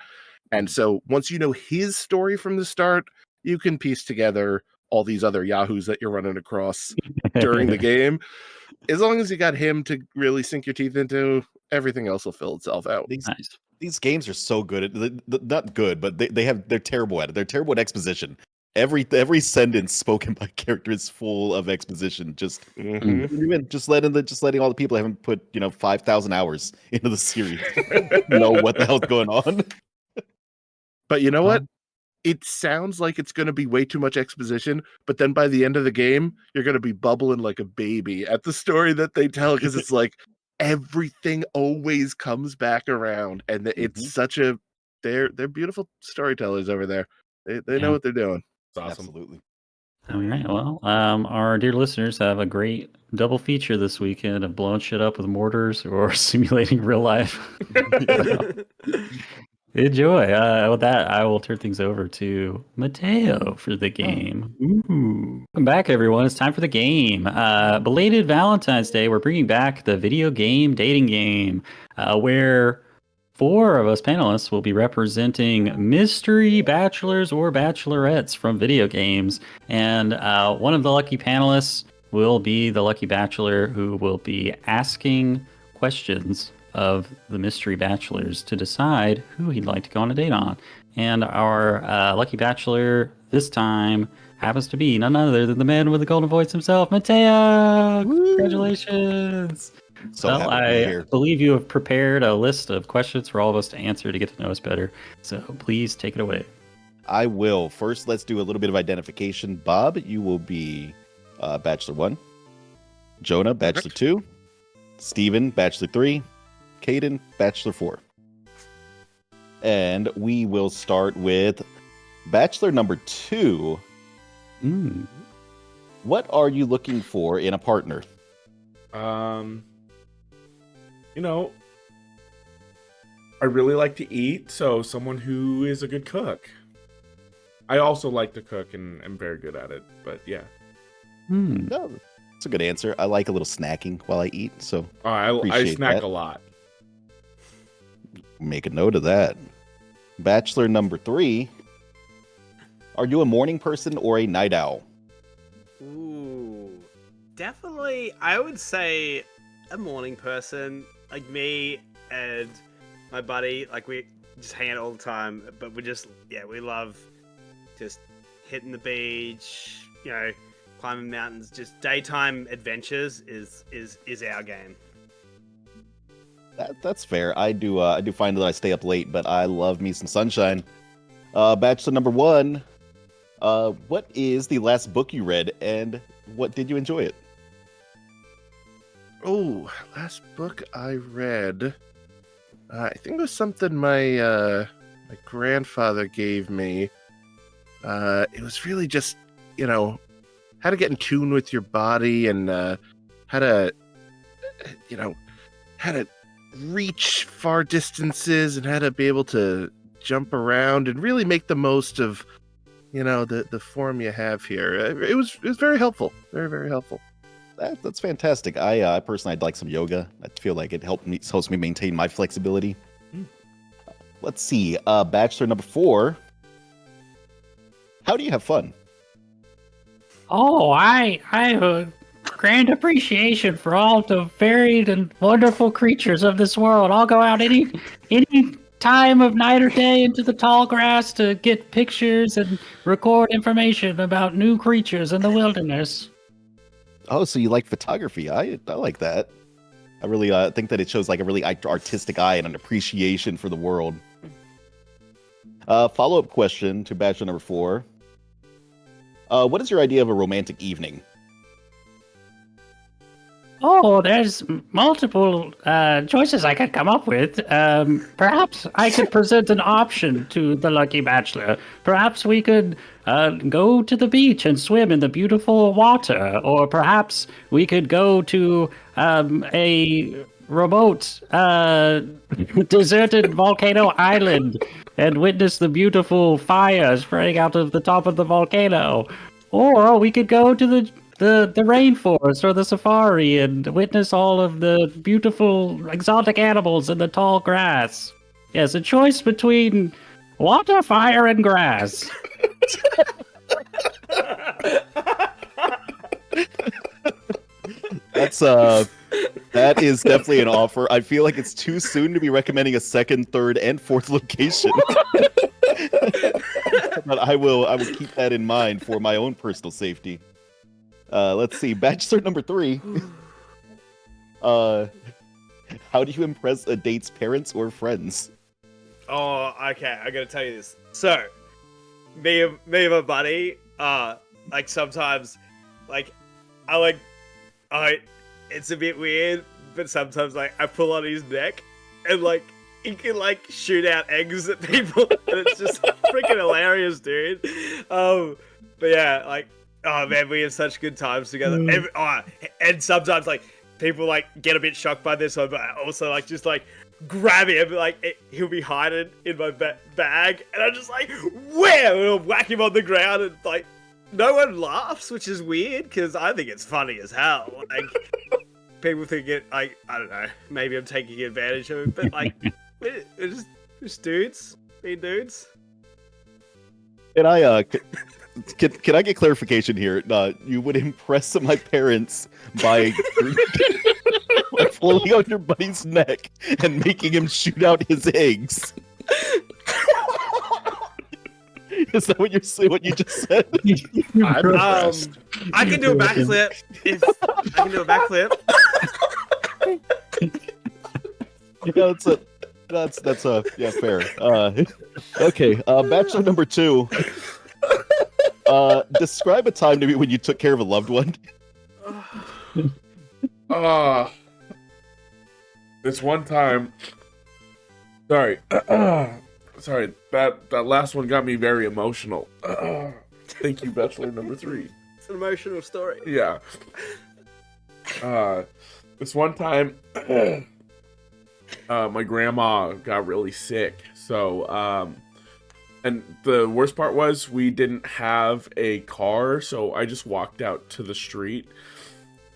And so once you know his story from the start, you can piece together all these other yahoos that you're running across during the game. As long as you got him to really sink your teeth into, everything else will fill itself out. These games are so good. Not good, but they're terrible at it. They're terrible at exposition. Every sentence spoken by character is full of exposition. Just even just letting all the people who haven't put 5,000 hours into the series know what the hell's going on. But you know what? It sounds like it's going to be way too much exposition, but then by the end of the game, you're going to be bubbling like a baby at the story that they tell, because it's like, everything always comes back around, and it's such a they're beautiful storytellers over there. They know what they're doing. It's awesome. Absolutely. All right. Well, our dear listeners have a great double feature this weekend of blowing shit up with mortars or simulating real life. Enjoy. With that, I will turn things over to Mateo for the game. Ooh. Welcome back, everyone. It's time for the game. Belated Valentine's Day. We're bringing back the video game dating game, where 4 of us panelists will be representing mystery bachelors or bachelorettes from video games. And one of the lucky panelists will be the lucky bachelor who will be asking questions of the mystery bachelors to decide who he'd like to go on a date on. And our lucky bachelor this time happens to be none other than the man with the golden voice himself, Mateo. Congratulations. So Well, happy to be I here. believe you have prepared a list of questions for all of us to answer to get to know us better. So please take it away. I will. First, let's do a little bit of identification. Bob, you will be Bachelor 1. Jonah, Bachelor 2. Steven, Bachelor 3. Caden, Bachelor 4. And we will start with Bachelor number 2. What are you looking for in a partner? I really like to eat, so someone who is a good cook. I also like to cook and am very good at it, but yeah. No, that's a good answer. I like a little snacking while I eat, so I appreciate snack that. a lot. Make a note of that. Bachelor number 3. Are you a morning person or a night owl? Ooh, definitely. I would say a morning person, like me and my buddy. Like we just hang out all the time, but we love just hitting the beach, climbing mountains. Just daytime adventures is our game. That's fair. I do find that I stay up late, but I love me some sunshine. Bachelor number 1. What is the last book you read, and what did you enjoy it? Oh, last book I read, I think it was something my grandfather gave me. It was really just, how to get in tune with your body and how to reach far distances and how to be able to jump around and really make the most of, the form you have here. It was very helpful. Very, very helpful. That's fantastic. I personally, I'd like some yoga. I feel like it helps me maintain my flexibility. Let's see. Bachelor number 4. How do you have fun? Oh, I have a grand appreciation for all the varied and wonderful creatures of this world. I'll go out any time of night or day into the tall grass to get pictures and record information about new creatures in the wilderness. Oh, so you like photography? I like that. I really think that it shows like a really artistic eye and an appreciation for the world. Follow-up question to Bachelor number 4. What is your idea of a romantic evening? Oh, there's multiple choices I could come up with. Perhaps I could present an option to the lucky bachelor. Perhaps we could go to the beach and swim in the beautiful water. Or perhaps we could go to a remote, deserted volcano island and witness the beautiful fire spraying out of the top of the volcano. Or we could go to the rainforest or the safari and witness all of the beautiful exotic animals in the tall grass. Yes, a choice between water, fire, and grass. That is definitely an offer. I feel like it's too soon to be recommending a second, third, and fourth location. But I will keep that in mind for my own personal safety. Let's see, Bachelor number 3. How do you impress a date's parents or friends? Oh, okay. I gotta tell you this. So, me and my buddy, sometimes, it's a bit weird, but sometimes like I pull on his neck and like he can like shoot out eggs at people, and it's just freaking hilarious, dude. But yeah, like, oh man, we have such good times together. And sometimes like people like get a bit shocked by this one, but I also like just like grab him, like he'll be hiding in my bag, and I'm just like, wham, and I'll whack him on the ground, and like no one laughs, which is weird because I think it's funny as hell. Like people think it, like, I don't know, maybe I'm taking advantage of it, but like we're just dudes, being dudes. Can I can I get clarification here? You would impress my parents by pulling on your buddy's neck and making him shoot out his eggs. Is that what you're saying? What you just said? I'm impressed. I can do a backflip. If I can do a backflip. Yeah, that's yeah, fair. Okay, bachelor number 2. Describe a time to me when you took care of a loved one. This one time. Sorry. Sorry, that last one got me very emotional. Thank you, Bachelor number 3. It's an emotional story. Yeah. This one time, my grandma got really sick. So, and the worst part was we didn't have a car, so I just walked out to the street.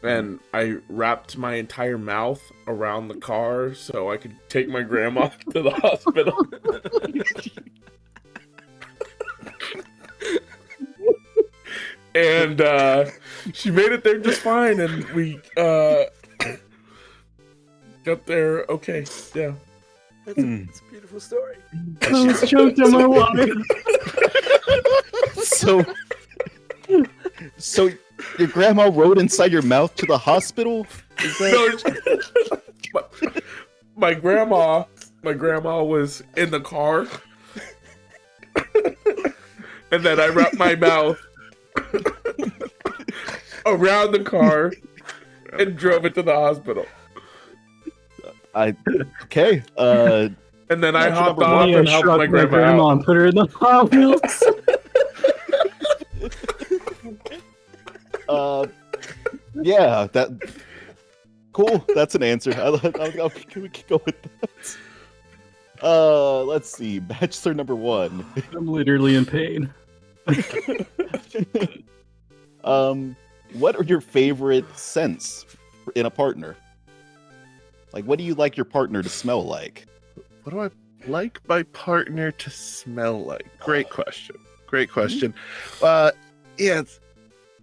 And I wrapped my entire mouth around the car so I could take my grandma to the hospital. And she made it there just fine, and we got there okay. Yeah. It's a beautiful story. I was choked on my water. So your grandma rode inside your mouth to the hospital? Is that... No, my grandma was in the car, and then I wrapped my mouth around the car and drove it to the hospital. Okay. And then I hopped off and helped my grandma out. And put her in the Hot Wheels. Yeah, that cool. That's an answer. We can go with that. Let's see. Bachelor number 1. I'm literally in pain. What are your favorite scents in a partner? Like, what do you like your partner to smell like? What do I like my partner to smell like? Great question. Great question. Yeah, it's,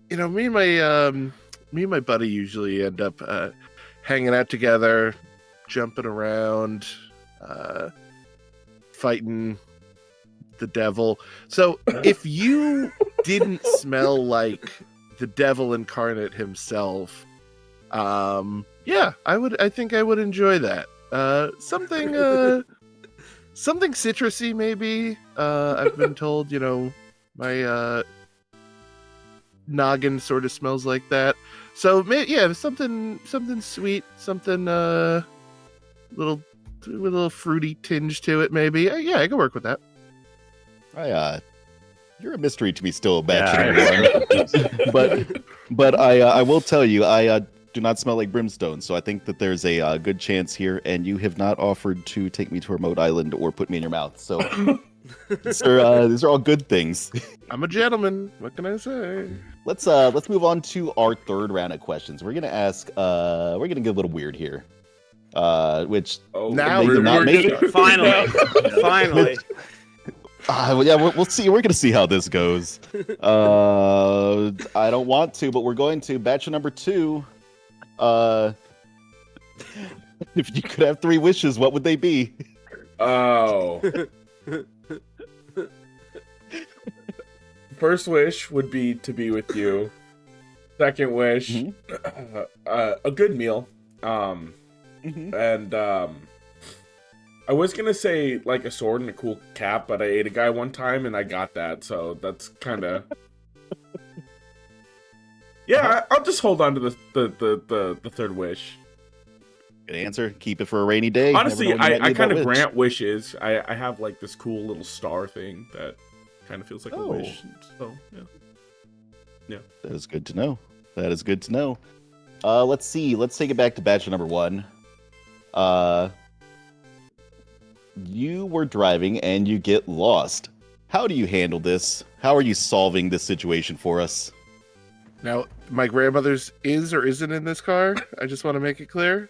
you know, me and my buddy usually end up hanging out together, jumping around, fighting the devil. So if you didn't smell like the devil incarnate himself, yeah, I think I would enjoy that. Something citrusy maybe. I've been told, you know, my noggin sort of smells like that. So yeah, something sweet, something with a little fruity tinge to it maybe. Yeah, I can work with that. You're a mystery to me still, Bachelor. But I will tell you, I do not smell like brimstone, so I think that there's a good chance here, and you have not offered to take me to a remote island or put me in your mouth. So these are all good things. I'm a gentleman. What can I say? Let's move on to our third round of questions. We're gonna ask. We're gonna get a little weird here. Which now did not make it. Finally. Well, yeah, we'll see. We're gonna see how this goes. I don't want to, but we're going to. Bachelor number 2. If you could have 3 wishes, what would they be? Oh. First wish would be to be with you. Second wish, a good meal. And I was gonna say like a sword and a cool cap, but I ate a guy one time and I got that, so that's kind of. Yeah, I'll just hold on to the third wish. Good answer. Keep it for a rainy day. Honestly, I kind of wish. grant wishes. I have like this cool little star thing that kind of feels like a wish. So yeah. That is good to know. That is good to know. Let's see. Let's take it back to bachelor number 1. You were driving and you get lost. How do you handle this? How are you solving this situation for us? Now, my grandmother's is or isn't in this car. I just want to make it clear.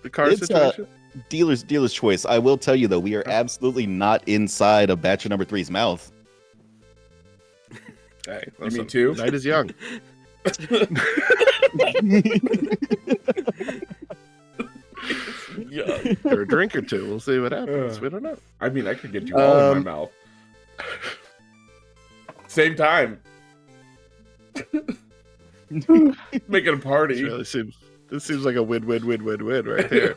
The car situation. Dealer's choice. I will tell you though, we are absolutely not inside of bachelor number 3's mouth. Hey, You mean too? Night is young. Yeah. Or a drink or two. We'll see what happens. We don't know. I mean, I could get you all in my mouth. Same time. Making a party. This seems like a win-win-win-win-win right there.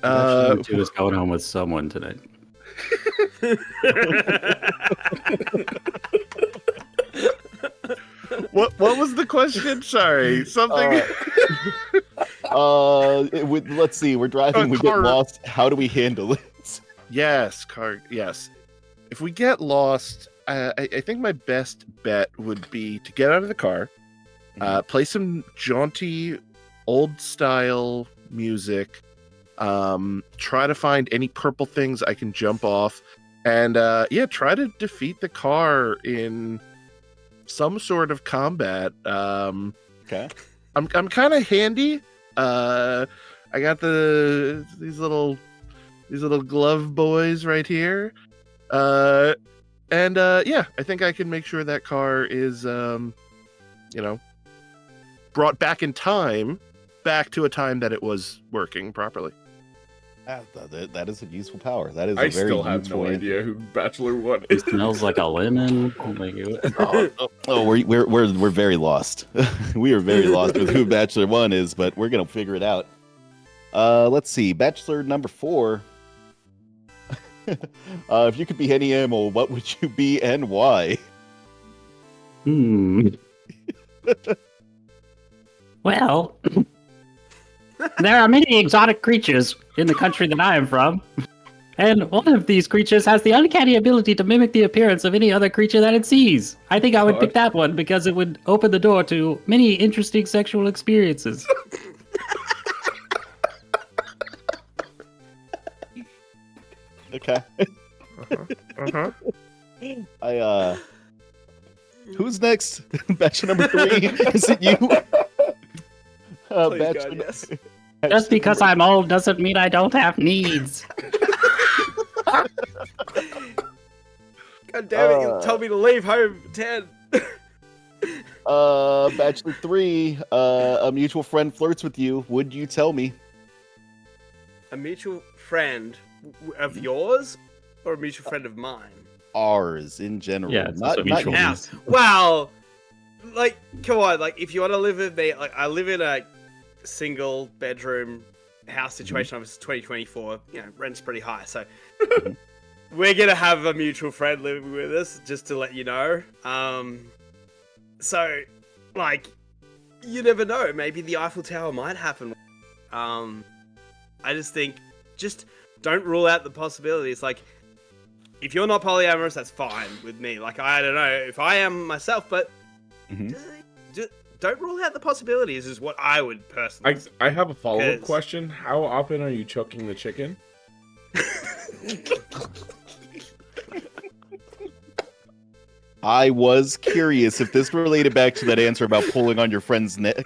Number 2 is going home with someone tonight. What was the question? Sorry, something. Let's see. We're driving. We get lost. How do we handle it? Yes, yes. If we get lost, I think my best bet would be to get out of the car, play some jaunty, old-style music, try to find any purple things I can jump off, and try to defeat the car in some sort of combat. Okay. I'm kind of handy. I got these little glove boys right here. I think I can make sure that car is brought back in time, back to a time that it was working properly. That is a useful power. That is a I very still have no useful idea who Bachelor 1 It is. smells like a lemon. We're very lost. We are very lost with who Bachelor 1 is, but we're gonna figure it out. Let's see. Bachelor number 4. If you could be any animal, what would you be and why? Well, there are many exotic creatures in the country that I am from. And one of these creatures has the uncanny ability to mimic the appearance of any other creature that it sees. I think I would pick that one because it would open the door to many interesting sexual experiences. Okay. Who's next? Bachelor number 3. Is it you? Please God, yes. Just because I'm old doesn't mean I don't have needs. God damn it, you told me to leave home at 10. Bachelor 3, a mutual friend flirts with you. Would you tell me? A mutual friend of yours or a mutual friend of mine? Ours in general. Yeah, it's not also mutual. House. Wow. Like, come on. Like, if you want to live with me, like, I live in a single bedroom house situation. Obviously, 2024. You know, rent's pretty high, so we're gonna have a mutual friend living with us. Just to let you know. So, like, you never know. Maybe the Eiffel Tower might happen. I just think, just don't rule out the possibilities. Like, if you're not polyamorous, that's fine with me. Like, I don't know if I am myself, but just don't rule out the possibilities is what I would personally say. I have a follow-up question. How often are you choking the chicken? I was curious if this related back to that answer about pulling on your friend's neck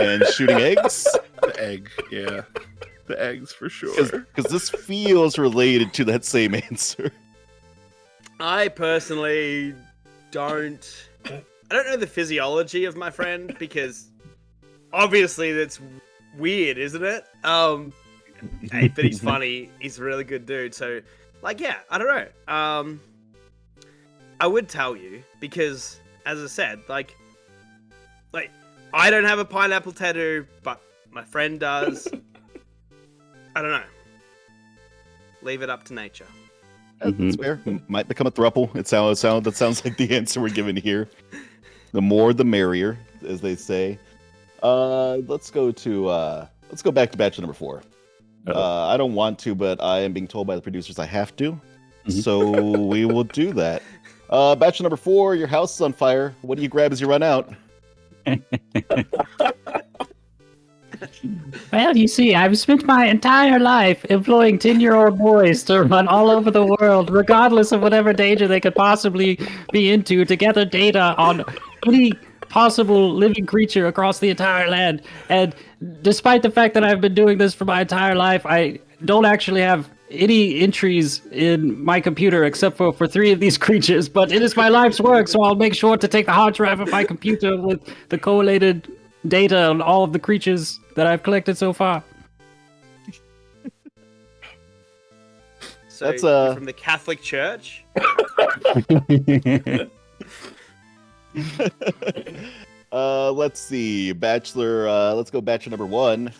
and shooting eggs. The egg, yeah. The eggs for sure. Because this feels related to that same answer. I personally don't... I don't know the physiology of my friend, because obviously that's weird, isn't it? Hey, but he's funny. He's a really good dude. So, like, yeah, I don't know. I would tell you, because, as I said, like, I don't have a pineapple tattoo, but my friend does. I don't know. Leave it up to nature. That's fair. Might become a throuple. That sounds like the answer we're given here. The more, the merrier, as they say. Let's go back to bachelor number 4. I don't want to, but I am being told by the producers I have to. So we will do that. Bachelor number 4, your house is on fire. What do you grab as you run out? Well, you see, I've spent my entire life employing 10-year-old boys to run all over the world, regardless of whatever danger they could possibly be into, to gather data on any possible living creature across the entire land. And despite the fact that I've been doing this for my entire life, I don't actually have any entries in my computer except for 3 of these creatures. But it is my life's work, so I'll make sure to take the hard drive of my computer with the collated data on all of the creatures that I've collected so far. So That's, you're from the Catholic Church? Let's see. Bachelor, let's go bachelor number 1.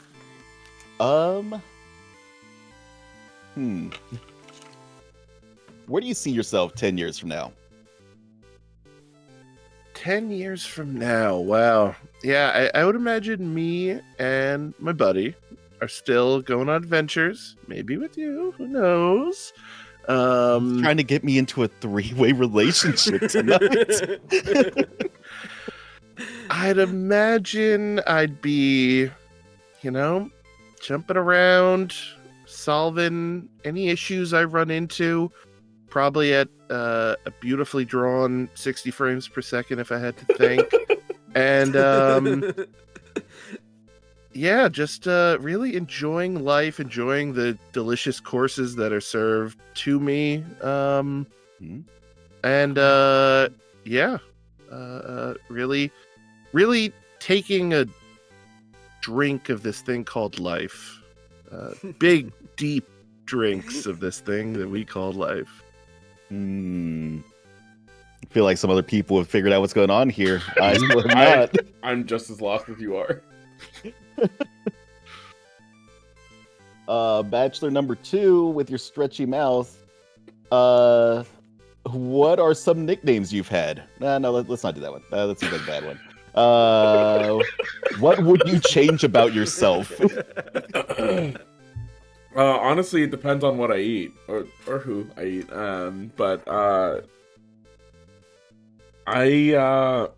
Where do you see yourself 10 years from now? 10 years from now, wow. Yeah, I would imagine me and my buddy are still going on adventures. Maybe with you, who knows? Trying to get me into a 3-way relationship tonight. I'd imagine I'd be, jumping around, solving any issues I run into, probably at a beautifully drawn 60 frames per second if I had to think. And yeah, just really enjoying life, enjoying the delicious courses that are served to me. And yeah, really taking a drink of this thing called life. Big, deep drinks of this thing that we call life. I feel like some other people have figured out what's going on here. I still have not. I'm just as lost as you are. Bachelor number 2, with your stretchy mouth. What are some nicknames you've had? No, let's not do that one. That seems like a bad one. What would you change about yourself? Honestly, it depends on what I eat or who I eat. But I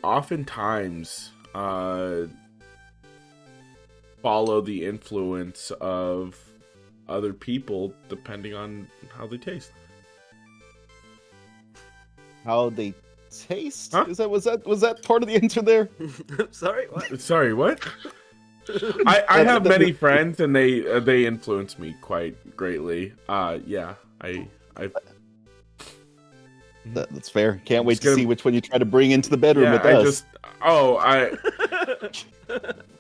oftentimes follow the influence of other people depending on how they taste. How they taste? Huh? Was that part of the answer there? Sorry, what? Sorry, what? I have many friends and they influence me quite greatly. Yeah, That's fair. Can't wait to see which one you try to bring into the bedroom with us.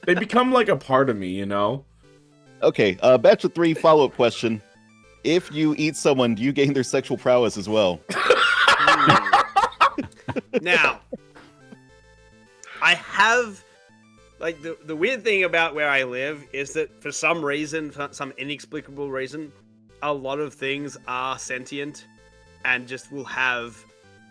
They become like a part of me, Okay, Bachelor 3 follow-up question. If you eat someone, do you gain their sexual prowess as well? Now, I have, like, the weird thing about where I live is that for some reason, for some inexplicable reason, a lot of things are sentient and just will have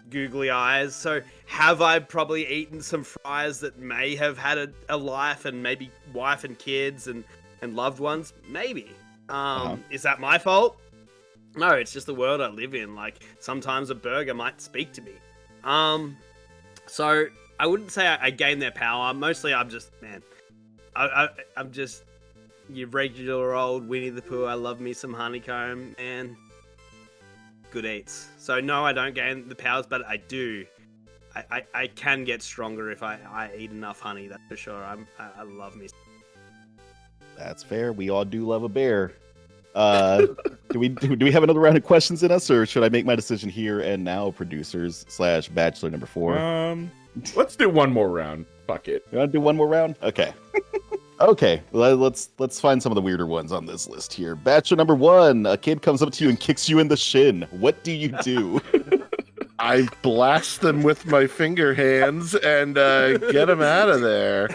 googly eyes. So have I probably eaten some fries that may have had a life and maybe wife and kids and loved ones? Maybe. Is that my fault? No, it's just the world I live in. Like, sometimes a burger might speak to me. So I wouldn't say I gain their power. Mostly I'm just, I'm just your regular old Winnie the Pooh. I love me some honeycomb and good eats. So no, I don't gain the powers, but I do. I can get stronger if I eat enough honey, that's for sure. I love me. That's fair. We all do love a bear. Do we have another round of questions in us, or should I make my decision here and now, producers / Bachelor number 4? Let's do one more round. Fuck it. You want to do one more round? Okay. Okay. Let's find some of the weirder ones on this list here. Bachelor number 1. A kid comes up to you and kicks you in the shin. What do you do? I blast them with my finger hands and get them out of there.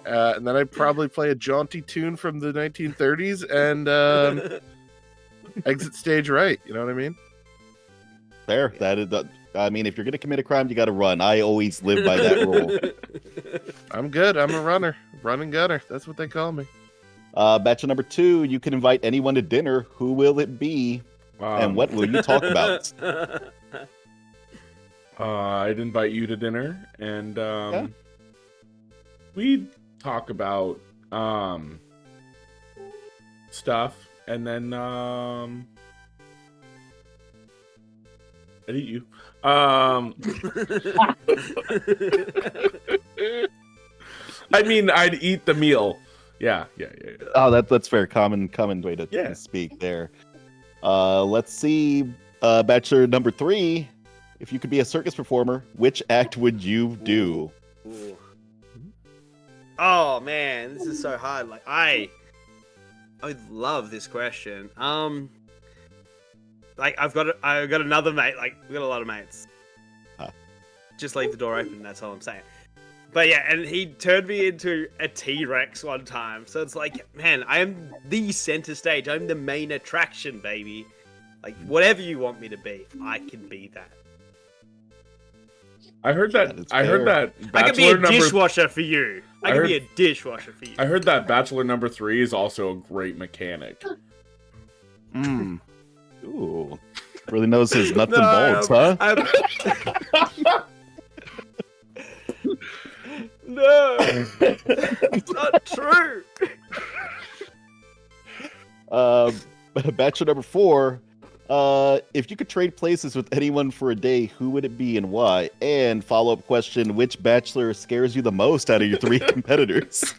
And then I'd probably play a jaunty tune from the 1930s and exit stage right. You know what I mean? Fair. I mean, if you're going to commit a crime, you got to run. I always live by that rule. I'm good. I'm a runner. Running gunner. That's what they call me. Bachelor number 2, you can invite anyone to dinner. Who will it be? And what will you talk about? I'd invite you to dinner, and we'd talk about stuff, and then I'd eat you. I mean, I'd eat the meal. Yeah. Oh, that's fair. Common way to Yeah. speak there. Let's see. Bachelor number 3, if you could be a circus performer, which act would you do? Ooh. Oh man, this is so hard. Like I would love this question. Like I've got another mate. Like we've got a lot of mates. Huh. Just leave the door open. That's all I'm saying. But yeah, and he turned me into a T-Rex one time. So it's like, man, I am the center stage. I'm the main attraction, baby. Like whatever you want me to be, I can be that. I heard that. I heard that. I could be a Bachelor dishwasher for you. I could be a dishwasher for you. I heard that Bachelor number 3 is also a great mechanic. Mm. Ooh, really knows his nuts and bolts, huh? No, it's not true. Bachelor number 4, if you could trade places with anyone for a day, who would it be and why? And follow-up question, which bachelor scares you the most out of your 3 competitors?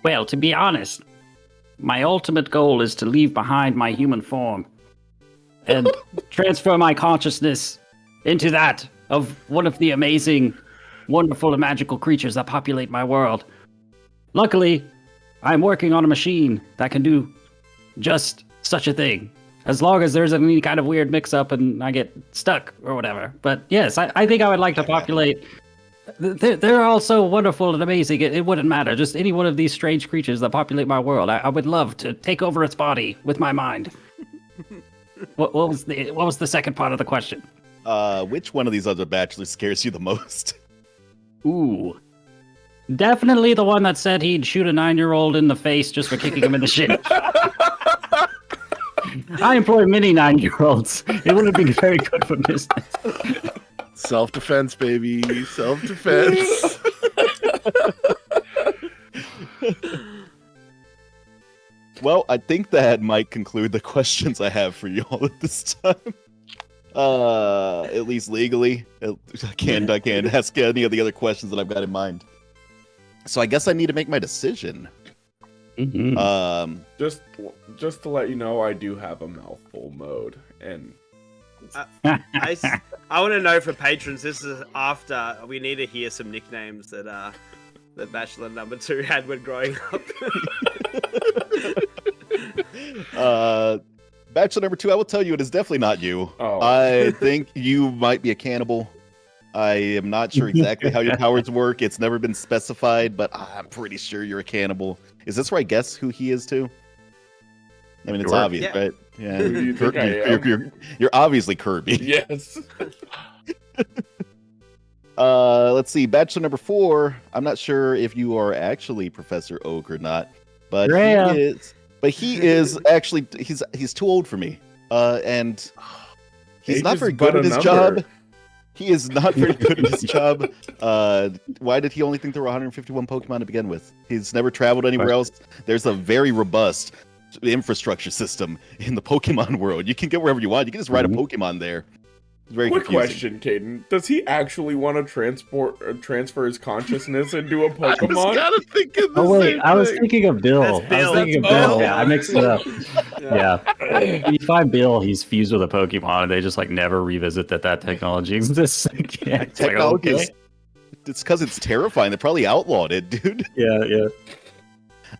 Well, to be honest, my ultimate goal is to leave behind my human form and transfer my consciousness into that of one of the amazing, wonderful, and magical creatures that populate my world. Luckily, I'm working on a machine that can do just such a thing, as long as there's any kind of weird mix-up and I get stuck or whatever. But yes, I think I would like to populate... They're all so wonderful and amazing. It wouldn't matter. Just any one of these strange creatures that populate my world. I would love to take over its body with my mind. What was the second part of the question? Which one of these other bachelors scares you the most? Ooh. Definitely the one that said he'd shoot a 9-year-old in the face just for kicking him in the shin. I employ many 9-year-olds. It wouldn't be very good for business. Self-defense, baby. Self-defense. Well, I think that might conclude the questions I have for you all at this time. At least legally. I can't ask any of the other questions that I've got in mind. So I guess I need to make my decision. Mm-hmm. Just to let you know, I do have a mouthful mode, and I want to know for patrons. This is after we need to hear some nicknames that that Bachelor number 2 had when growing up. Bachelor number 2, I will tell you, it is definitely not you. Oh. I think you might be a cannibal. I am not sure exactly how your powers work. It's never been specified, but I'm pretty sure you're a cannibal. Is this where I guess who he is too? I mean, it's Sure. obvious, Yeah. right? Yeah, Who do you think I am? you're obviously Kirby. Yes. Let's see, Bachelor number 4. I'm not sure if you are actually Professor Oak or not, but Drea. he is. But he is actually he's too old for me, and he's Age not is very but good at a his number. job. He is not very good at his job. Why did he only think there were 151 Pokemon to begin with? He's never traveled anywhere else. There's a very robust infrastructure system in the Pokemon world. You can get wherever you want. You can just ride a Pokemon there. It's very Quick confusing. question, Caden. Does he actually want to transfer his consciousness into a I was Pokemon? kind of thinking the Oh wait, same I was thing. thinking of Bill. That's I Bill. was thinking of That's Bill. Bill. Yeah, I mixed it up. Yeah. Yeah. When you find Bill, he's fused with a Pokemon, and they just like never revisit that technology exists again. It's like, Technology okay. is, it's because it's terrifying. They probably outlawed it, dude. Yeah.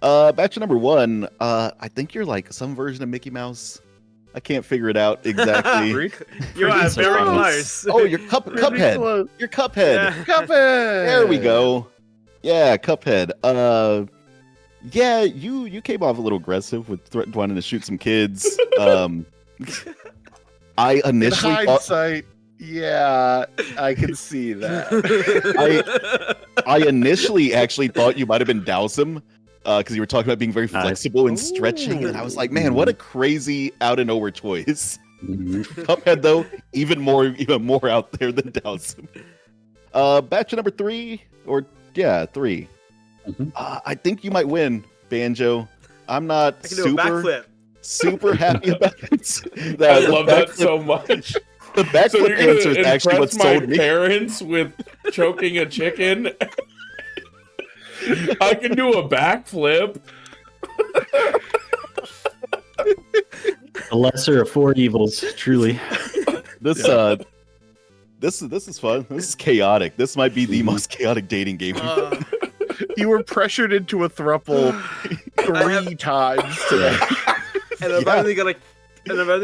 Bachelor number 1, I think you're like some version of Mickey Mouse. I can't figure it out exactly. You are so very close. close. Oh, you're Pretty Cuphead. close. You're Cuphead. Yeah. Cuphead. There we go. Yeah, Cuphead. Yeah, you came off a little aggressive with wanting to shoot some kids. I In initially thought, hindsight, yeah, I can see that. I initially actually thought you might have been Dowsum, because you were talking about being very Nice. flexible and stretching, and I was like, man, what a crazy out of nowhere choice. Mhm. Cuphead though, even more out there than Dowsum. Batch number 3, or yeah, 3. Mhm. I think you might win, Banjo. I'm not I can do a backflip. super happy about it. I love that so much. The backflip So you're answer is gonna actually what impress my sold me. parents with choking a chicken? I can do a backflip. The lesser of 4 evils, truly. This is fun. This is chaotic. This might be the most chaotic dating game. You were pressured into a thruple 3 times today. And I've Yeah. only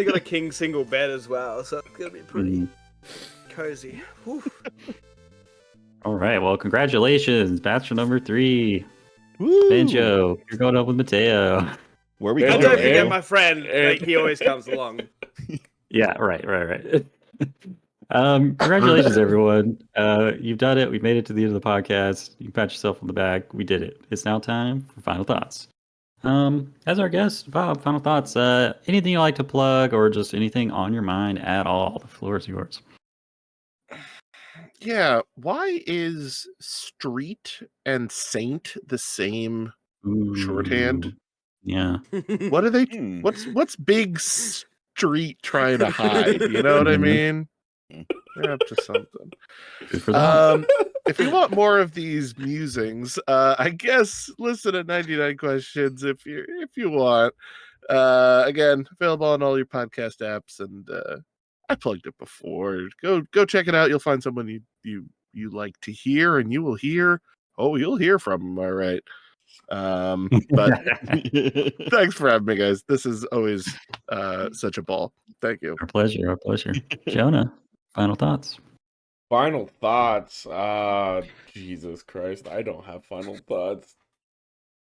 got a king single bed as well, so it's gonna be pretty cozy. Whew. All right. Well, congratulations, Bachelor number 3. Woo! Banjo, you're going up with Mateo. Where are we Banjo, And going? don't forget and- my friend, and- he always comes along. Yeah, right. Congratulations, everyone. You've done it. We've made it to the end of the podcast. You can pat yourself on the back. We did it. It's now time for final thoughts. As our guest, Bob, final thoughts. Anything you like to plug or just anything on your mind at all? The floor is yours. Yeah, why is street and saint the same shorthand? Ooh, Yeah. What are they? Hmm. What's big street trying to hide? You know what I mean? They're up to something. Good for them. If you want more of these musings, I guess listen to 99 Questions if you want. Again, available on all your podcast apps, and I plugged it before. Go check it out. You'll find someone you like to hear, and you will hear. Oh, you'll hear from them. All right. But thanks for having me, guys. This is always such a ball. Thank you. Our pleasure. Our pleasure. Jonah, final thoughts. Final thoughts. Jesus Christ, I don't have final thoughts.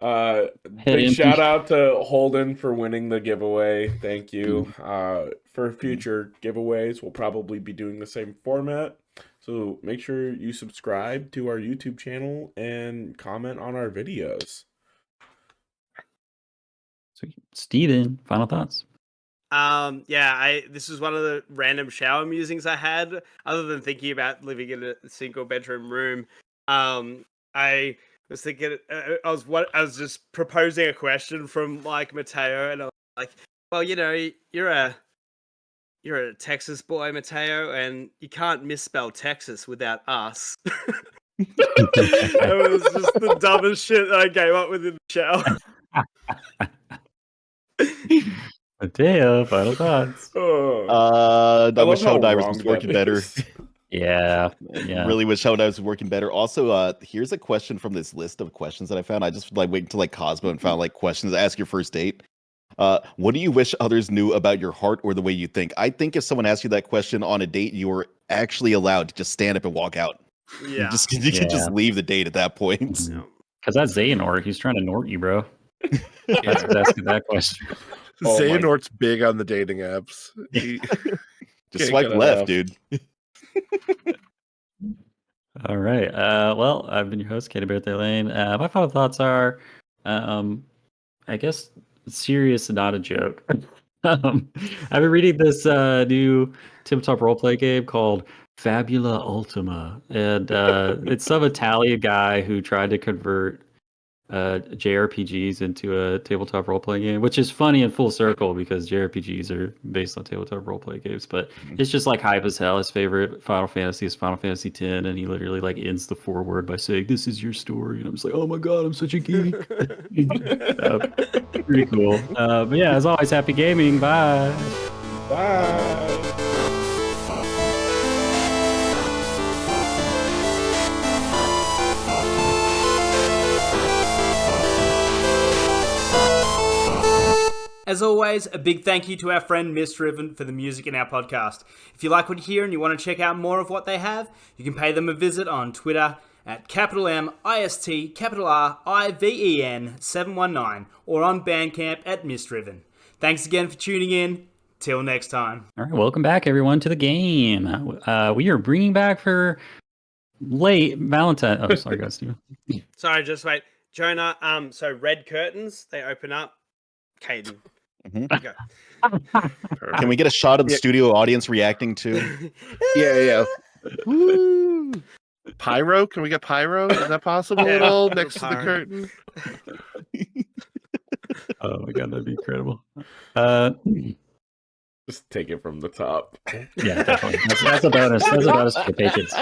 Big empty. shout out to Holden for winning the giveaway. Thank you. For future giveaways, we'll probably be doing the same format. So make sure you subscribe to our YouTube channel and comment on our videos. Sweet. Steven, final thoughts. This was one of the random shower musings I had. Other than thinking about living in a single bedroom room, I was thinking I was just proposing a question from like Mateo, and I was like, well, you're a Texas boy, Mateo, and you can't misspell Texas without us. It was just the dumbest shit that I came up with in the shower. Mateo, final thoughts. Oh, I wish love how Helldivers wrong was working that better. is. Yeah. Really wish Helldivers was working better. Also, here's a question from this list of questions that I found. I just waiting until Cosmo and found questions to ask your first date. What do you wish others knew about your heart or the way you think? I think if someone asked you that question on a date, you were actually allowed to just stand up and walk out. Yeah. You can just leave the date at that point. Because that's Xehanort. He's trying to nort you, bro. That's who's asking that question. Oh my- Xehanort's big on the dating apps. He- Just Can't swipe get left, enough. dude. All right. Well, I've been your host, Katie Bear Lane. My final thoughts are, I guess, serious and not a joke. I've been reading this new tabletop roleplay game called Fabula Ultima, and it's some Italian guy who tried to convert JRPGs into a tabletop roleplay game, which is funny in full circle because JRPGs are based on tabletop roleplay games. But it's just hype as hell. His favorite Final Fantasy is Final Fantasy X, and he literally ends the foreword by saying, "This is your story," and I'm just like, "Oh my god, I'm such a geek." Pretty cool. But yeah, as always, happy gaming. Bye. Bye. As always, a big thank you to our friend Misdriven for the music in our podcast. If you like what you hear and you want to check out more of what they have, you can pay them a visit on Twitter at MIST_RIVEN 719 or on Bandcamp at Misdriven. Thanks again for tuning in. Till next time. All right, welcome back, everyone, to the game. We are bringing back for late Valentine. Oh, sorry, guys. Sorry, just wait. Jonah, so red curtains, they open up. Caden. Mhm. Go. Can we get a shot of the studio audience reacting to? Yeah. Woo! Pyro? Can we get pyro? Is that possible Yeah, at all little next to the pyro. curtain? Oh my god, that'd be incredible. Just take it from the top. Yeah, definitely. That's a bonus. That's a bonus for the patrons.